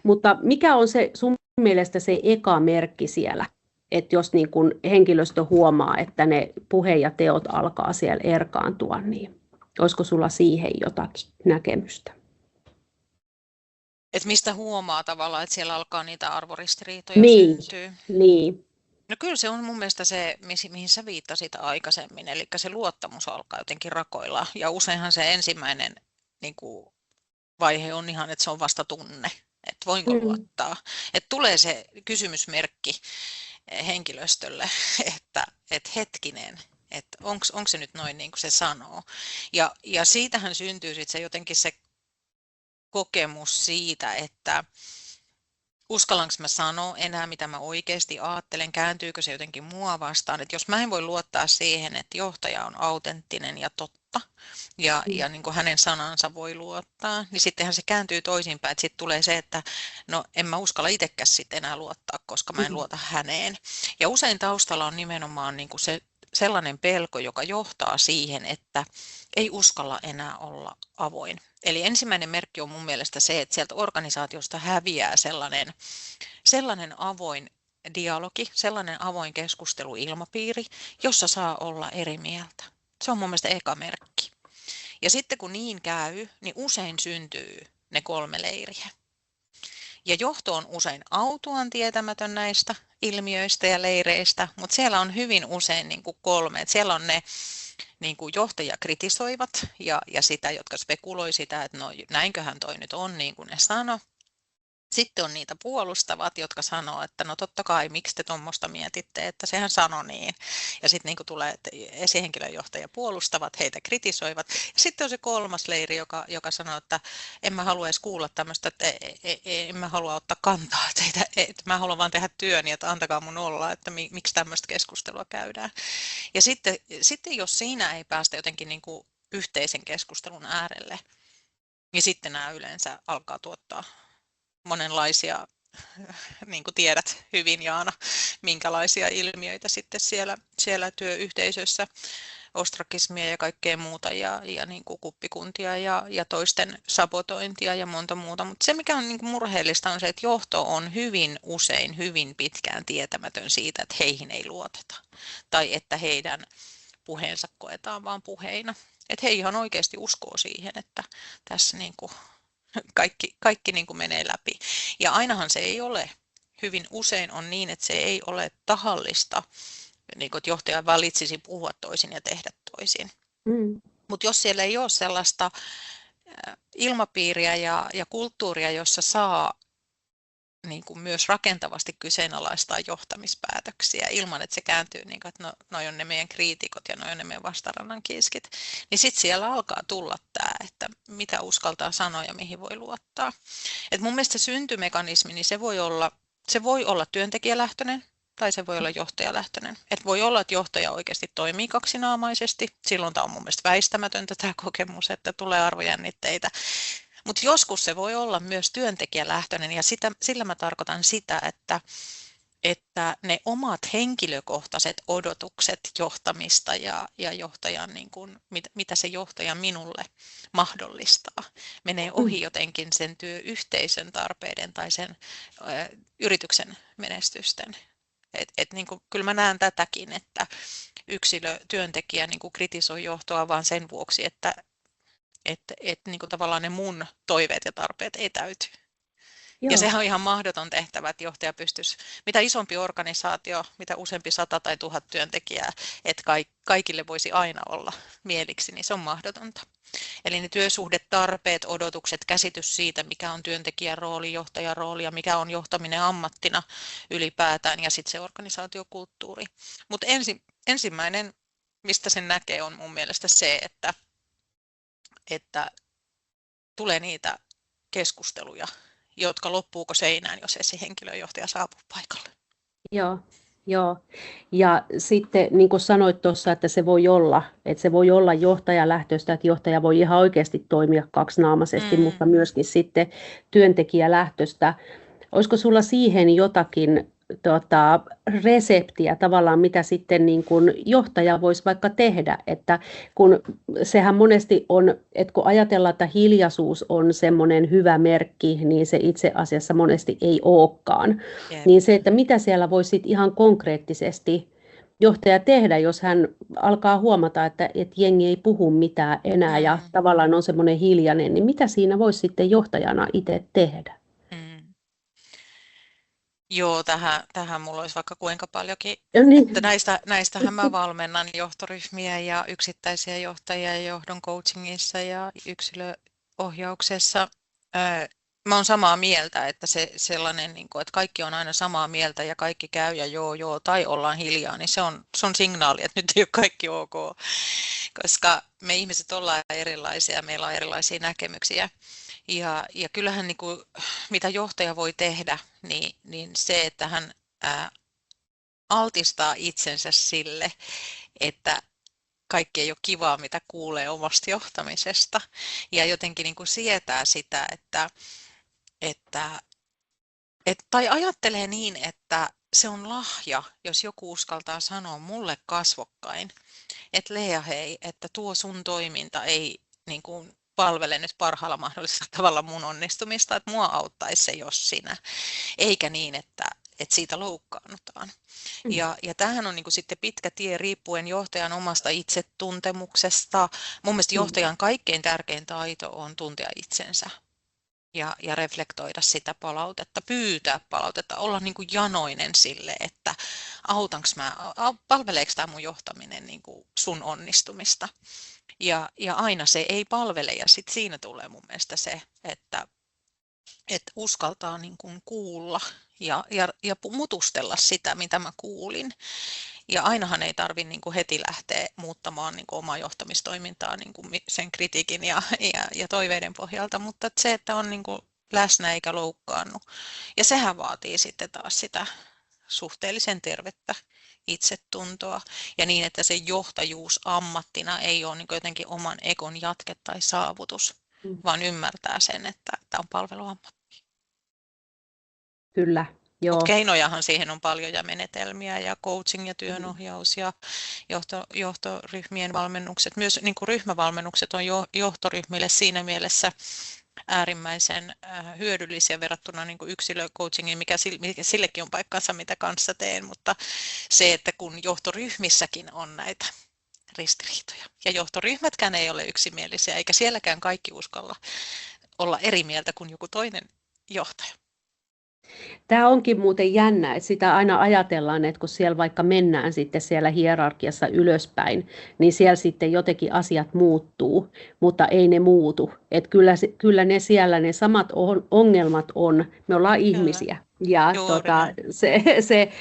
mutta mikä on se sun mielestä se eka merkki siellä? Että jos niin kun henkilöstö huomaa, että ne puhe ja teot alkaa siellä erkaantua, niin olisiko sulla siihen jotakin näkemystä? Että mistä huomaa tavallaan, että siellä alkaa niitä arvoristiriitoja syntyä? Niin. No kyllä se on mun mielestä se, mihin sä viittasit aikaisemmin, eli se luottamus alkaa jotenkin rakoilla. Ja useinhan se ensimmäinen niin kuin, vaihe on ihan, että se on vasta tunne, että voinko luottaa. Että tulee se kysymysmerkki henkilöstölle, että hetkinen, että onko se nyt noin niin kuin se sanoo. Ja siitähän syntyy sitten se jotenkin se kokemus siitä, että uskallanko mä sanoa enää, mitä mä oikeasti ajattelen, kääntyykö se jotenkin mua vastaan. Että jos mä en voi luottaa siihen, että johtaja on autenttinen ja totta, ja niin kuin hänen sanansa voi luottaa, niin sittenhän se kääntyy toisinpäin. Että sitten tulee se, että no en mä uskalla itsekään sitten enää luottaa, koska mä en luota häneen. Ja usein taustalla on nimenomaan niin kuin se sellainen pelko, joka johtaa siihen, että ei uskalla enää olla avoin. Eli ensimmäinen merkki on mun mielestä se, että sieltä organisaatiosta häviää sellainen avoin dialogi, sellainen avoin keskusteluilmapiiri, jossa saa olla eri mieltä. Se on mun mielestä eka merkki. Ja sitten kun niin käy, niin usein syntyy ne 3 leiriä. Ja johto on usein autuaan tietämätön näistä ilmiöistä ja leireistä, mutta siellä on hyvin usein niin kuin 3. Että siellä on ne niin kuin johtajia kritisoivat ja sitä, jotka spekuloi sitä, että no näinköhän toi nyt on niin kuin ne sanoo. Sitten on niitä puolustavat, jotka sanoo, että no totta kai, miksi te tuommoista mietitte, että sehän sanoi niin. Ja sitten niin tulee, että esihenkilöjohtaja puolustavat, heitä kritisoivat. Ja sitten on se 3. leiri, joka sanoo, että en mä halua edes kuulla tämmöistä, että en mä halua ottaa kantaa teitä, että mä haluan vaan tehdä työni, että antakaa mun olla, että miksi tämmöistä keskustelua käydään. Ja sitten jos siinä ei päästä jotenkin niin kuin yhteisen keskustelun äärelle, niin sitten nämä yleensä alkaa tuottaa monenlaisia, niin kuin tiedät hyvin Jaana, minkälaisia ilmiöitä sitten siellä työyhteisössä, ostrakismia ja kaikkea muuta ja niin kuin kuppikuntia ja toisten sabotointia ja monta muuta. Mutta se mikä on niin kuin murheellista on se, että johto on hyvin usein hyvin pitkään tietämätön siitä, että heihin ei luoteta tai että heidän puheensa koetaan vaan puheina. Että he ihan oikeasti uskoo siihen, että tässä niin kuin kaikki niin kuin menee läpi. Ja ainahan se ei ole. Hyvin usein on niin, että se ei ole tahallista, niin kuin, että johtaja valitsisi puhua toisin ja tehdä toisin. Mutta jos siellä ei ole sellaista ilmapiiriä ja kulttuuria, jossa saa niin kuin myös rakentavasti kyseenalaistaa johtamispäätöksiä ilman, että se kääntyy niin kuin, että no, noi on ne meidän kriitikot ja noi on ne meidän vastarannan kiiskit, niin sitten siellä alkaa tulla tämä, että mitä uskaltaa sanoa ja mihin voi luottaa. Et mun mielestä se syntymekanismi, niin se voi olla työntekijälähtöinen tai se voi olla johtajalähtöinen. Et voi olla, että johtaja oikeasti toimii kaksinaamaisesti, silloin tämä on mun mielestä väistämätöntä tämä kokemus, että tulee arvojännitteitä. Mutta joskus se voi olla myös työntekijälähtöinen ja sillä mä tarkoitan sitä, että ne omat henkilökohtaiset odotukset johtamista ja johtajan, niin kun, mitä se johtaja minulle mahdollistaa, menee ohi jotenkin sen työyhteisön tarpeiden tai sen yrityksen menestysten. Niin kun, kyllä mä näen tätäkin, että työntekijä niin kun kritisoi johtoa vain sen vuoksi, että niin kuin tavallaan ne mun toiveet ja tarpeet ei täyty. Joo. Ja sehän on ihan mahdoton tehtävä, että johtaja pystyisi, mitä isompi organisaatio, mitä useampi 100 tai 1000 työntekijää, että kaikille voisi aina olla mieliksi, niin se on mahdotonta. Eli ne työsuhdetarpeet, odotukset, käsitys siitä, mikä on työntekijän rooli, johtajan rooli ja mikä on johtaminen ammattina ylipäätään ja sitten se organisaatiokulttuuri. Mutta ensimmäinen, mistä sen näkee, on mun mielestä se, että tulee niitä keskusteluja, jotka loppuuko seinään, jos ei se henkilöjohtaja saapu paikalle. Joo. Ja sitten niin kuin sanoit tuossa, että se voi olla johtajalähtöistä, että johtaja voi ihan oikeasti toimia kaksinaamaisesti, mutta myöskin sitten työntekijälähtöistä. Olisiko sulla siihen jotakin reseptiä tavallaan, mitä sitten niin kuin johtaja voisi vaikka tehdä, että kun sehän monesti on, että kun ajatellaan, että hiljaisuus on semmoinen hyvä merkki, niin se itse asiassa monesti ei olekaan. Niin se, että mitä siellä voisi ihan konkreettisesti johtaja tehdä, jos hän alkaa huomata, että jengi ei puhu mitään enää ja tavallaan on semmoinen hiljainen, niin mitä siinä voisi sitten johtajana itse tehdä? Joo, tähän mulla olisi vaikka kuinka paljonkin. Niin. Näistähän mä valmennan johtoryhmiä ja yksittäisiä johtajia johdon coachingissa ja yksilöohjauksessa. Mä oon samaa mieltä, että se sellainen, että kaikki on aina samaa mieltä ja kaikki käy ja joo tai ollaan hiljaa, niin se on signaali, että nyt ei ole kaikki ok. Koska me ihmiset ollaan erilaisia, meillä on erilaisia näkemyksiä. Ja kyllähän niin kuin, mitä johtaja voi tehdä, niin se, että hän altistaa itsensä sille, että kaikki ei ole kivaa, mitä kuulee omasta johtamisesta. Ja jotenkin niin kuin sietää sitä, tai ajattelee niin, että se on lahja, jos joku uskaltaa sanoa mulle kasvokkain, että Lea hei, että tuo sun toiminta ei niin kuin palvele nyt parhaalla mahdollisella tavalla mun onnistumista, että mua auttaisi se, jos sinä, eikä niin, että siitä loukkaannutaan. Ja tämähän on niin kuin sitten pitkä tie riippuen johtajan omasta itsetuntemuksesta. Mun mielestä johtajan kaikkein tärkein taito on tuntea itsensä ja reflektoida sitä palautetta, pyytää palautetta, olla niin kuin janoinen sille, että palveleeko tämä mun johtaminen niin kuin sun onnistumista. Ja aina se ei palvele ja sitten siinä tulee mun mielestä se, että uskaltaa niin kuin kuulla ja mutustella sitä, mitä mä kuulin. Ja ainahan ei tarvitse niin kuin heti lähteä muuttamaan niin kuin omaa johtamistoimintaa niin kuin sen kritiikin ja toiveiden pohjalta, mutta se, että on niin kuin läsnä eikä loukkaannu. Ja sehän vaatii sitten taas sitä suhteellisen tervettä itsetuntoa ja niin, että se johtajuus ammattina ei ole niin kuin jotenkin oman ekon jatke tai saavutus, vaan ymmärtää sen, että tämä on palveluammatti. Kyllä. Mutta keinojahan siihen on paljon ja menetelmiä ja coaching ja työnohjaus ja johtoryhmien valmennukset. Myös niin kuin ryhmävalmennukset on johtoryhmille siinä mielessä äärimmäisen hyödyllisiä verrattuna niin kuin yksilöcoachingiin, mikä sillekin on paikkansa, mitä kanssa teen, mutta se, että kun johtoryhmissäkin on näitä ristiriitoja ja johtoryhmätkään ei ole yksimielisiä, eikä sielläkään kaikki uskalla olla eri mieltä kuin joku toinen johtaja. Tämä onkin muuten jännä, että sitä aina ajatellaan, että kun siellä vaikka mennään sitten siellä hierarkiassa ylöspäin, niin siellä sitten jotenkin asiat muuttuu, mutta ei ne muutu. Että kyllä ne siellä ne samat ongelmat on, me ollaan ihmisiä. Ja se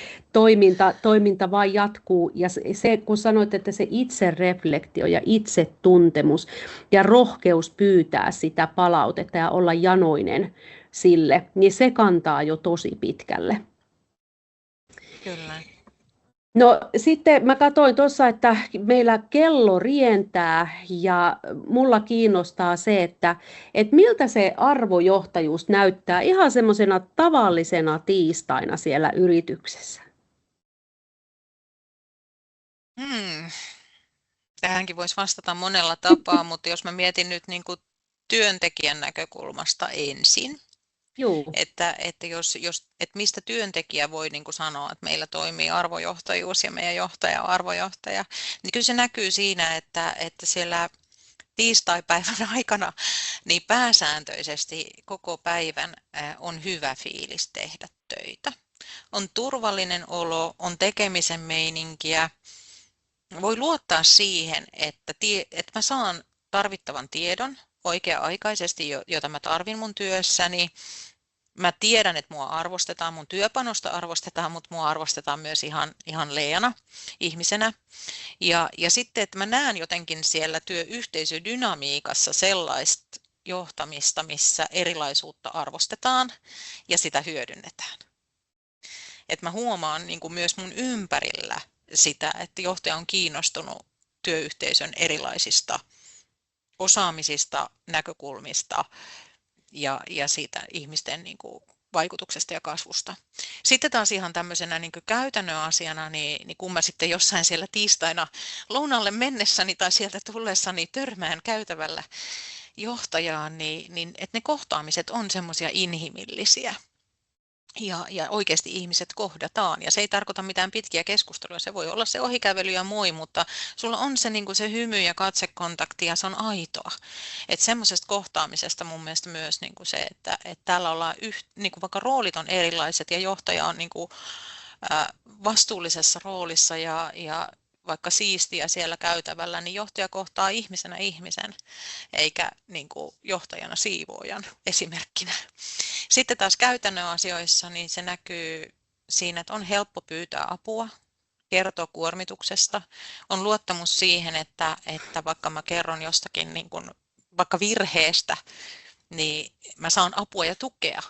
toiminta vaan jatkuu. Ja se, kun sanoit, että se itsereflektio ja itsetuntemus ja rohkeus pyytää sitä palautetta ja olla janoinen sille, niin se kantaa jo tosi pitkälle. Kyllä. No sitten mä katsoin tuossa, että meillä kello rientää ja mulla kiinnostaa se, että miltä se arvojohtajuus näyttää ihan semmoisena tavallisena tiistaina siellä yrityksessä. Tähänkin voisi vastata monella tapaa, mutta jos mä mietin nyt niin kuin työntekijän näkökulmasta ensin, että mistä työntekijä voi niin kuin sanoa, että meillä toimii arvojohtajuus ja meidän johtaja on arvojohtaja, niin kyllä se näkyy siinä, että siellä tiistaipäivän aikana niin pääsääntöisesti koko päivän on hyvä fiilis tehdä töitä. On turvallinen olo, on tekemisen meininkiä. Voi luottaa siihen, että mä saan tarvittavan tiedon oikea-aikaisesti, jota mä tarvin mun työssäni. Mä tiedän, että mua arvostetaan, mun työpanosta arvostetaan, mutta mua arvostetaan myös ihan Leena ihmisenä. Ja sitten, että mä näen jotenkin siellä työyhteisödynamiikassa sellaista johtamista, missä erilaisuutta arvostetaan ja sitä hyödynnetään. Että mä huomaan niin kuin myös mun ympärillä sitä, että johtaja on kiinnostunut työyhteisön erilaisista osaamisista, näkökulmista ja siitä ihmisten niin kuin vaikutuksesta ja kasvusta. Sitten taas ihan tämmöisenä niin kuin käytännön asiana, niin kun mä sitten jossain siellä tiistaina lounalle mennessäni tai sieltä tullessani törmään käytävällä johtajaan, niin että ne kohtaamiset on semmoisia inhimillisiä. Ja oikeasti ihmiset kohdataan. Ja se ei tarkoita mitään pitkiä keskusteluja. Se voi olla se ohikävely ja moi, mutta sulla on se, niin kuin se hymy ja katsekontakti ja se on aitoa. Että semmoisesta kohtaamisesta mun mielestä myös niin kuin se, että täällä ollaan niin kuin vaikka roolit on erilaiset ja johtaja on niin kuin, vastuullisessa roolissa ja vaikka siistiä siellä käytävällä, niin johtaja kohtaa ihmisenä ihmisen, eikä niin kuin johtajana siivoojan esimerkkinä. Sitten taas käytännön asioissa niin se näkyy siinä, että on helppo pyytää apua, kertoa kuormituksesta, on luottamus siihen, että vaikka mä kerron jostakin niin kuin, vaikka virheestä, niin mä saan apua ja tukea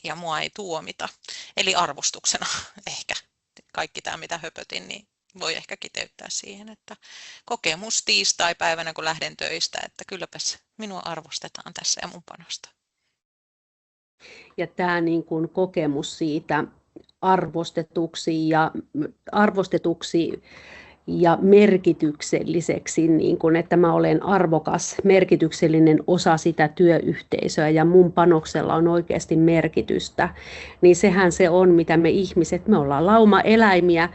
ja mua ei tuomita. Eli arvostuksena ehkä kaikki tämä, mitä höpötin, niin voi ehkä kiteyttää siihen, että kokemus tiistai-päivänä, kun lähden töistä, että kylläpäs minua arvostetaan tässä ja mun panosta. Ja tämä niin kuin kokemus siitä arvostetuksi ja merkitykselliseksi, niin kuin, että mä olen arvokas, merkityksellinen osa sitä työyhteisöä ja mun panoksella on oikeasti merkitystä, niin sehän se on, mitä me ihmiset, me ollaan laumaeläimiä,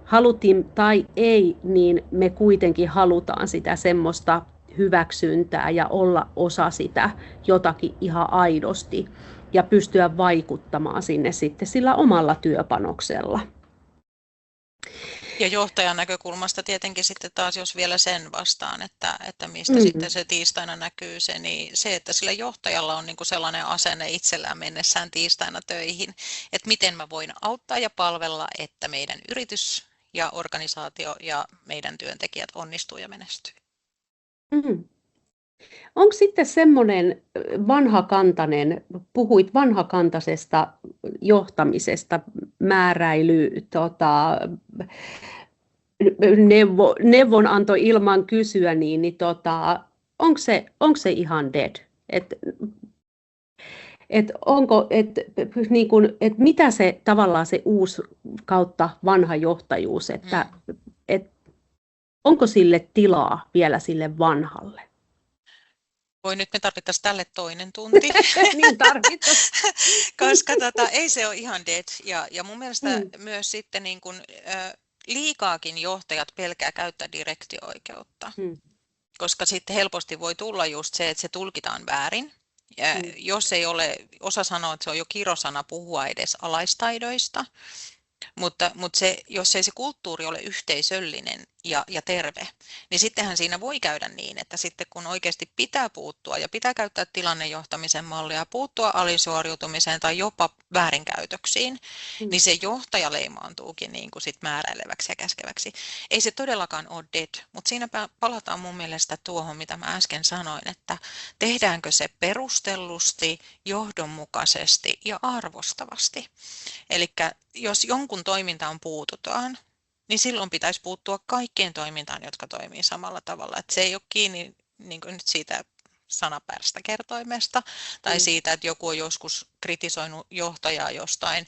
haluttiin tai ei, niin me kuitenkin halutaan sitä semmoista hyväksyntää ja olla osa sitä jotakin ihan aidosti ja pystyä vaikuttamaan sinne sitten sillä omalla työpanoksella. Ja johtajan näkökulmasta tietenkin sitten taas, jos vielä sen vastaan, että mistä sitten se tiistaina näkyy se, niin se, että sillä johtajalla on niin kuin sellainen asenne itsellään mennessään tiistaina töihin, että miten mä voin auttaa ja palvella, että meidän yritys ja organisaatio ja meidän työntekijät onnistuu ja menestyy. Onko sitten semmoinen vanhakantainen, puhuit vanhakantaisesta johtamisesta, määräily, neuvonanto ilman kysyä, onko se ihan dead? Mitä se tavallaan se uusi kautta vanha johtajuus, onko sille tilaa vielä sille vanhalle? Me tarvittaisiin tälle toinen tunti. Niin tarvittaisiin. Koska ei se ole ihan dead. Ja mun mielestä myös sitten niin kun, liikaakin johtajat pelkää käyttää direktio-oikeutta. Koska sitten helposti voi tulla just se, että se tulkitaan väärin. Ja jos ei ole, osa sanoo, että se on jo kirosana puhua edes alaistaidoista. Mutta jos ei se kulttuuri ole yhteisöllinen ja terve, niin sittenhän siinä voi käydä niin, että sitten kun oikeasti pitää puuttua ja pitää käyttää tilannejohtamisen mallia, puuttua alisuoriutumiseen tai jopa väärinkäytöksiin, niin se johtaja leimaantuukin niin kuin sit määräileväksi ja käskeväksi. Ei se todellakaan ole dead, mutta siinä palataan mun mielestä tuohon, mitä mä äsken sanoin, että tehdäänkö se perustellusti, johdonmukaisesti ja arvostavasti. Eli jos jonkun toimintaan puututaan, niin silloin pitäisi puuttua kaikkien toimintaan, jotka toimii samalla tavalla. Että se ei ole kiinni niin kuin nyt siitä sanapäästä kertoimesta tai siitä, että joku on joskus kritisoinut johtajaa jostain,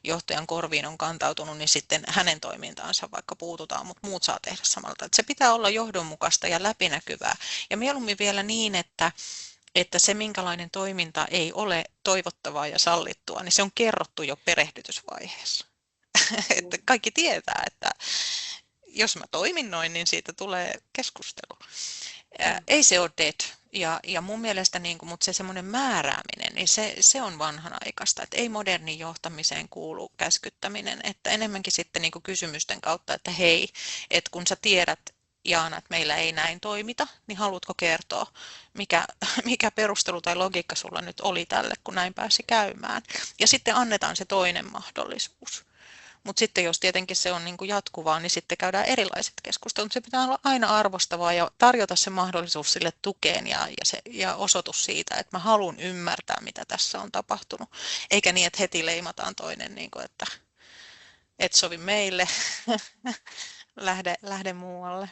johtajan korviin on kantautunut, niin sitten hänen toimintaansa vaikka puututaan, mutta muut saa tehdä samalla tavalla. Se pitää olla johdonmukaista ja läpinäkyvää. Ja mieluummin vielä niin, että se minkälainen toiminta ei ole toivottavaa ja sallittua, niin se on kerrottu jo perehdytysvaiheessa. Että kaikki tietää, että jos mä toimin noin, niin siitä tulee keskustelu. Ei se ole dead. Ja mun mielestä, mutta se semmoinen määrääminen, niin se on vanhanaikaista. Että ei modernin johtamiseen kuulu käskyttäminen, että enemmänkin sitten kysymysten kautta, että hei, että kun sä tiedät, Jaana, että meillä ei näin toimita, niin haluatko kertoa, mikä perustelu tai logiikka sulla nyt oli tälle, kun näin pääsi käymään. Ja sitten annetaan se toinen mahdollisuus. Mutta sitten jos tietenkin se on jatkuvaa, niin sitten käydään erilaiset keskustelut. Se pitää olla aina arvostavaa ja tarjota se mahdollisuus sille tukeen ja osoitus siitä, että mä haluan ymmärtää, mitä tässä on tapahtunut. Eikä niin, että heti leimataan toinen, että et sovi meille, lähde muualle.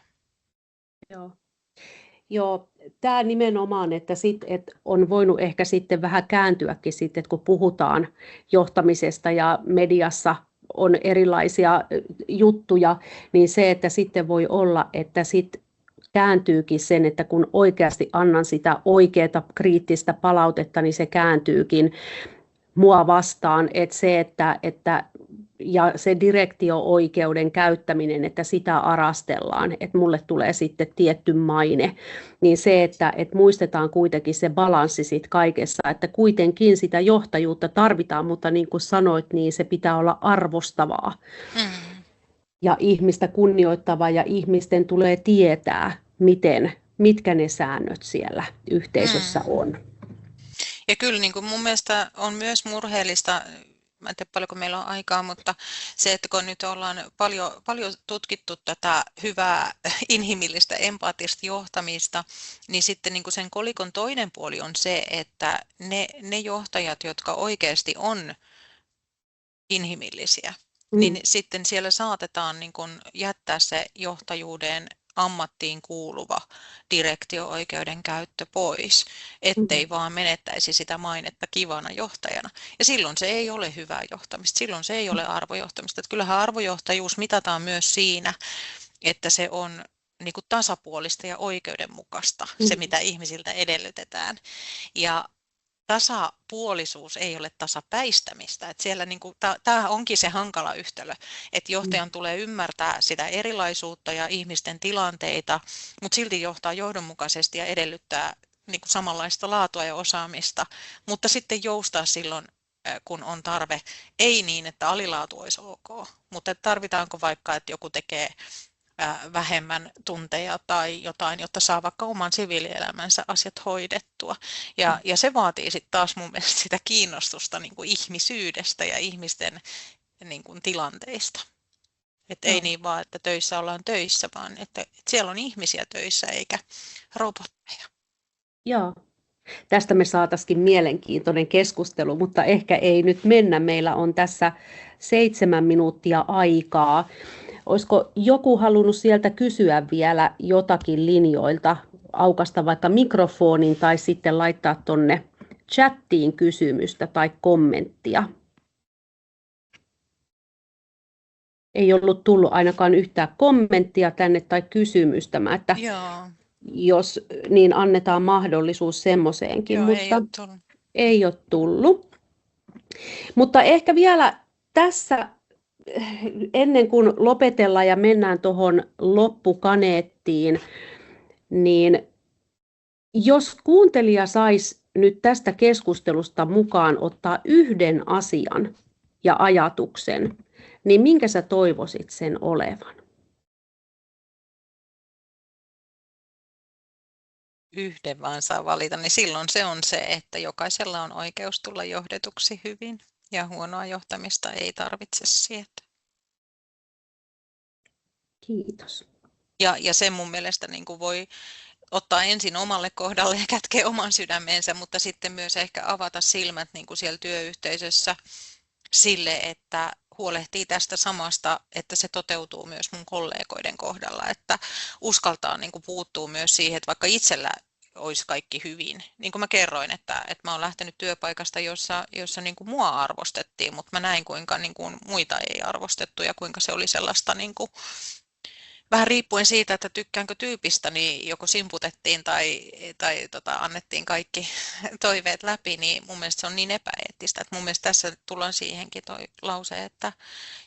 Joo, tämä nimenomaan, että on voinut ehkä sitten vähän kääntyäkin sitten, että kun puhutaan johtamisesta ja mediassa on erilaisia juttuja, niin se, että sitten voi olla, että sitten kääntyykin sen, että kun oikeasti annan sitä oikeaa kriittistä palautetta, niin se kääntyykin mua vastaan, että se, ja se direktio-oikeuden käyttäminen, että sitä arastellaan, että mulle tulee sitten tietty maine, niin se, että muistetaan kuitenkin se balanssi siitä kaikessa, että kuitenkin sitä johtajuutta tarvitaan, mutta niin kuin sanoit, niin se pitää olla arvostavaa ja ihmistä kunnioittavaa ja ihmisten tulee tietää, mitkä ne säännöt siellä yhteisössä on. Ja kyllä mun mielestä on myös murheellista, mä en tiedä paljonko meillä on aikaa, mutta se, että kun nyt ollaan paljon tutkittu tätä hyvää inhimillistä empaattista johtamista, niin sitten sen kolikon toinen puoli on se, että ne johtajat, jotka oikeasti on inhimillisiä, niin sitten siellä saatetaan jättää se johtajuuden ammattiin kuuluva direktio-oikeuden käyttö pois, ettei vaan menettäisi sitä mainetta kivana johtajana. Ja silloin se ei ole hyvää johtamista, silloin se ei ole arvojohtamista. Että kyllähän arvojohtajuus mitataan myös siinä, että se on tasapuolista ja oikeudenmukaista, se mitä ihmisiltä edellytetään. Ja tasapuolisuus ei ole tasapäistämistä. Että siellä tämä onkin se hankala yhtälö, että johtajan tulee ymmärtää sitä erilaisuutta ja ihmisten tilanteita, mutta silti johtaa johdonmukaisesti ja edellyttää samanlaista laatua ja osaamista, mutta sitten joustaa silloin, kun on tarve, ei niin, että alilaatu olisi ok, mutta tarvitaanko vaikka, että joku tekee vähemmän tunteja tai jotain, jotta saa vaikka oman siviilielämänsä asiat hoidettua. Ja se vaatii sitten taas mun mielestä sitä kiinnostusta ihmisyydestä ja ihmisten tilanteista. Että ei niin vaan, että töissä ollaan töissä, vaan että siellä on ihmisiä töissä eikä robotteja. Joo. Tästä me saataisiin mielenkiintoinen keskustelu, mutta ehkä ei nyt mennä. Meillä on tässä 7 minuuttia aikaa. Olisiko joku halunnut sieltä kysyä vielä jotakin linjoilta, aukaista vaikka mikrofonin tai sitten laittaa tuonne chattiin kysymystä tai kommenttia? Ei ollut tullut ainakaan yhtään kommenttia tänne tai kysymystä, että jos niin annetaan mahdollisuus semmoiseenkin, mutta ei ole tullut. Mutta ehkä vielä tässä ennen kuin lopetellaan ja mennään tuohon loppukaneettiin, niin jos kuuntelija saisi nyt tästä keskustelusta mukaan ottaa yhden asian ja ajatuksen, niin minkä sä toivoisit sen olevan? yhden vaan saa valita, niin silloin se on se, että jokaisella on oikeus tulla johdetuksi hyvin ja huonoa johtamista ei tarvitse sietää. Kiitos. Ja se mun mielestä niin kuin voi ottaa ensin omalle kohdalle ja kätkeä oman sydämensä, mutta sitten myös ehkä avata silmät niin kuin siellä työyhteisössä sille, että huolehtii tästä samasta, että se toteutuu myös mun kollegoiden kohdalla, että uskaltaa niin kuin puuttua myös siihen, että vaikka itsellä olisi kaikki hyvin. Niin kuin mä kerroin, että mä oon lähtenyt työpaikasta, jossa niin kuin mua arvostettiin, mutta mä näin kuinka niin kuin muita ei arvostettu ja kuinka se oli sellaista niin kuin vähän riippuen siitä, että tykkäänkö tyypistä, niin joko simputettiin tai annettiin kaikki toiveet läpi, niin mun mielestä se on niin epäeettistä. Että mun mielestä tässä tullaan siihenkin toi lause, että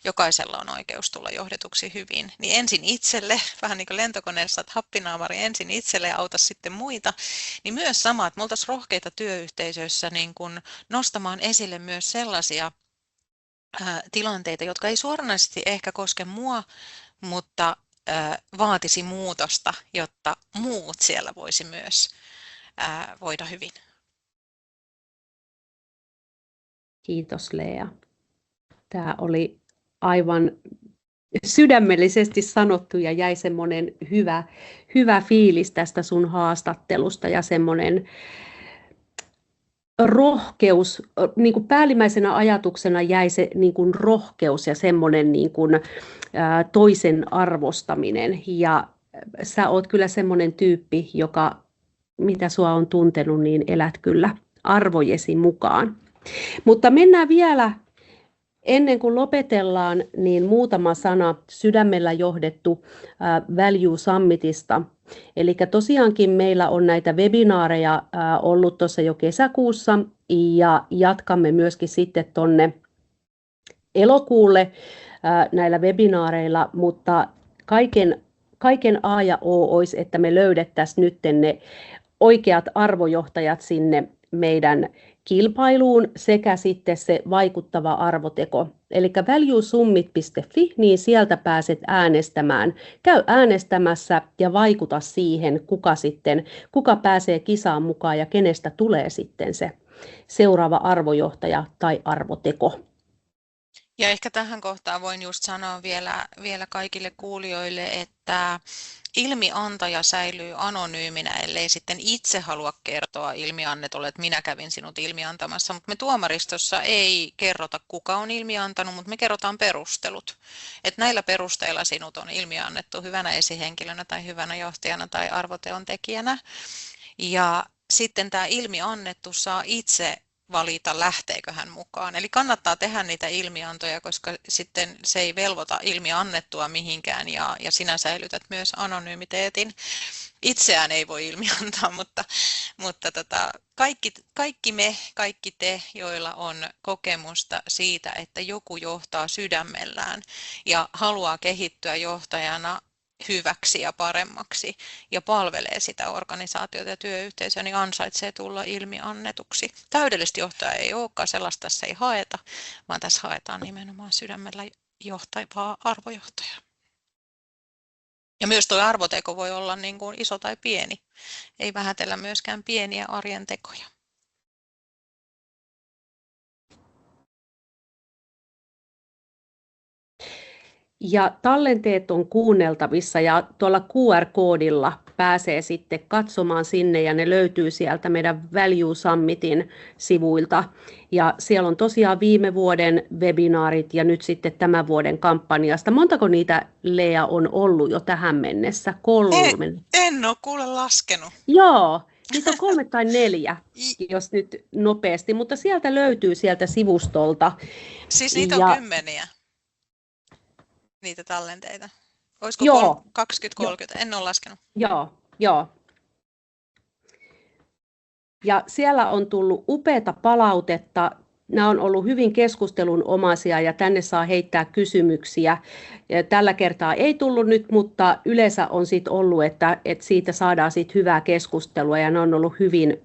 jokaisella on oikeus tulla johdetuksi hyvin. Niin ensin itselle, vähän niin kuin lentokoneessa, että happinaamari ensin itselle ja auta sitten muita. Niin myös sama, että me oltaisiin rohkeita työyhteisöissä niin kuin nostamaan esille myös sellaisia tilanteita, jotka ei suoranaisesti ehkä koske mua, mutta vaatisi muutosta, jotta muut siellä voisi myös voida hyvin. Kiitos Lea. Tämä oli aivan sydämellisesti sanottu ja jäi semmoinen hyvä fiilis tästä sun haastattelusta ja semmoinen rohkeus, niin kuin päällimmäisenä ajatuksena jäi se niin kuin rohkeus ja semmoinen niin kuin, toisen arvostaminen. Ja sä oot kyllä semmoinen tyyppi, joka, mitä sua on tuntenut, niin elät kyllä arvojesi mukaan. Mutta mennään vielä, ennen kuin lopetellaan, niin muutama sana sydämellä johdettu Value Summitista. Eli tosiaankin meillä on näitä webinaareja ollut tuossa jo kesäkuussa ja jatkamme myöskin sitten tuonne elokuulle näillä webinaareilla, mutta kaiken A ja O olisi, että me löydettäisiin nyt ne oikeat arvojohtajat sinne meidän kilpailuun sekä sitten se vaikuttava arvoteko. Eli valuesummit.fi, niin sieltä pääset äänestämään. Käy äänestämässä ja vaikuta siihen, kuka pääsee kisaan mukaan ja kenestä tulee sitten se seuraava arvojohtaja tai arvoteko. Ja ehkä tähän kohtaan voin just sanoa vielä kaikille kuulijoille, että ilmiantaja säilyy anonyyminä, ellei sitten itse halua kertoa ilmiannetolle, että minä kävin sinut ilmiantamassa, mutta me tuomaristossa ei kerrota, kuka on ilmiantanut, mutta me kerrotaan perustelut. Että näillä perusteilla sinut on ilmiannettu hyvänä esihenkilönä tai hyvänä johtajana tai arvoteon tekijänä. Ja sitten tämä ilmiannettu saa itse valita, lähteekö hän mukaan. Eli kannattaa tehdä niitä ilmiantoja, koska sitten se ei velvoita ilmiannettua mihinkään ja sinä säilytät myös anonymiteetin. Itseään ei voi ilmiantaa, mutta kaikki te, joilla on kokemusta siitä, että joku johtaa sydämellään ja haluaa kehittyä johtajana hyväksi ja paremmaksi ja palvelee sitä organisaatiota ja työyhteisöä, niin ansaitsee tulla ilmiannetuksi. Täydellistä johtajaa ei olekaan, sellaista tässä ei haeta, vaan tässä haetaan nimenomaan sydämellä johtavaa arvojohtajaa. Ja myös tuo arvoteko voi olla niin kuin iso tai pieni. Ei vähätellä myöskään pieniä arjen tekoja. Ja tallenteet on kuunneltavissa ja tuolla QR-koodilla pääsee sitten katsomaan sinne ja ne löytyy sieltä meidän Value Summitin sivuilta. Ja siellä on tosiaan viime vuoden webinaarit ja nyt sitten tämän vuoden kampanjasta. Montako niitä, Lea, on ollut jo tähän mennessä? 3? En ole kuule laskenut. Joo. Niitä on 3 tai 4, jos nyt nopeasti, mutta sieltä löytyy sieltä sivustolta. Siis niitä on 10. Niitä tallenteita. Olisiko 20-30? En ole laskenut. Joo. Ja siellä on tullut upeata palautetta. Nämä on ollut hyvin keskustelunomaisia ja tänne saa heittää kysymyksiä. Ja tällä kertaa ei tullut nyt, mutta yleensä on sitten ollut, että siitä saadaan sit hyvää keskustelua ja ne on ollut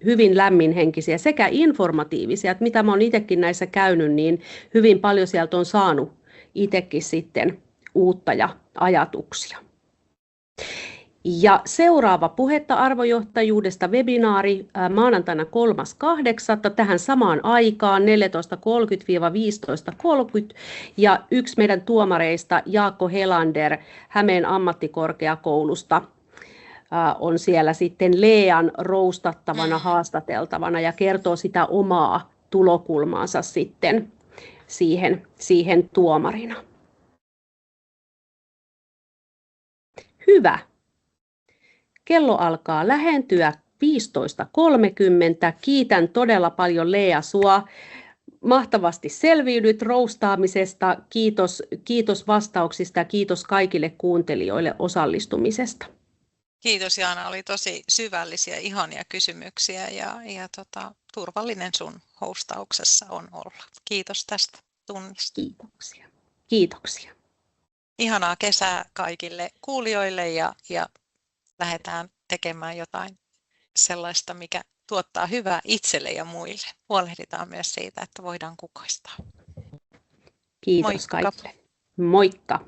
hyvin lämminhenkisiä sekä informatiivisia, että mitä mä oon itsekin näissä käynyt, niin hyvin paljon sieltä on saanut itsekin sitten uutta ja ajatuksia. Ja seuraava Puhetta arvojohtajuudesta webinaari maanantaina 3.8. tähän samaan aikaan 14.30–15.30 ja yksi meidän tuomareista Jaakko Helander Hämeen ammattikorkeakoulusta on siellä sitten Lean roustattavana, haastateltavana ja kertoo sitä omaa tulokulmaansa sitten siihen tuomarina. Hyvä. Kello alkaa lähentyä 15.30. Kiitän todella paljon Lea sua. Mahtavasti selviydyt roustaamisesta. Kiitos vastauksista ja kiitos kaikille kuuntelijoille osallistumisesta. Kiitos Jaana, oli tosi syvällisiä, ihania kysymyksiä ja turvallinen sun hostauksessa on olla. Kiitos tästä tunnista. Kiitoksia. Ihanaa kesää kaikille kuulijoille ja lähdetään tekemään jotain sellaista, mikä tuottaa hyvää itselle ja muille. Huolehditaan myös siitä, että voidaan kukoistaa. Kiitos kaikille. Moikka!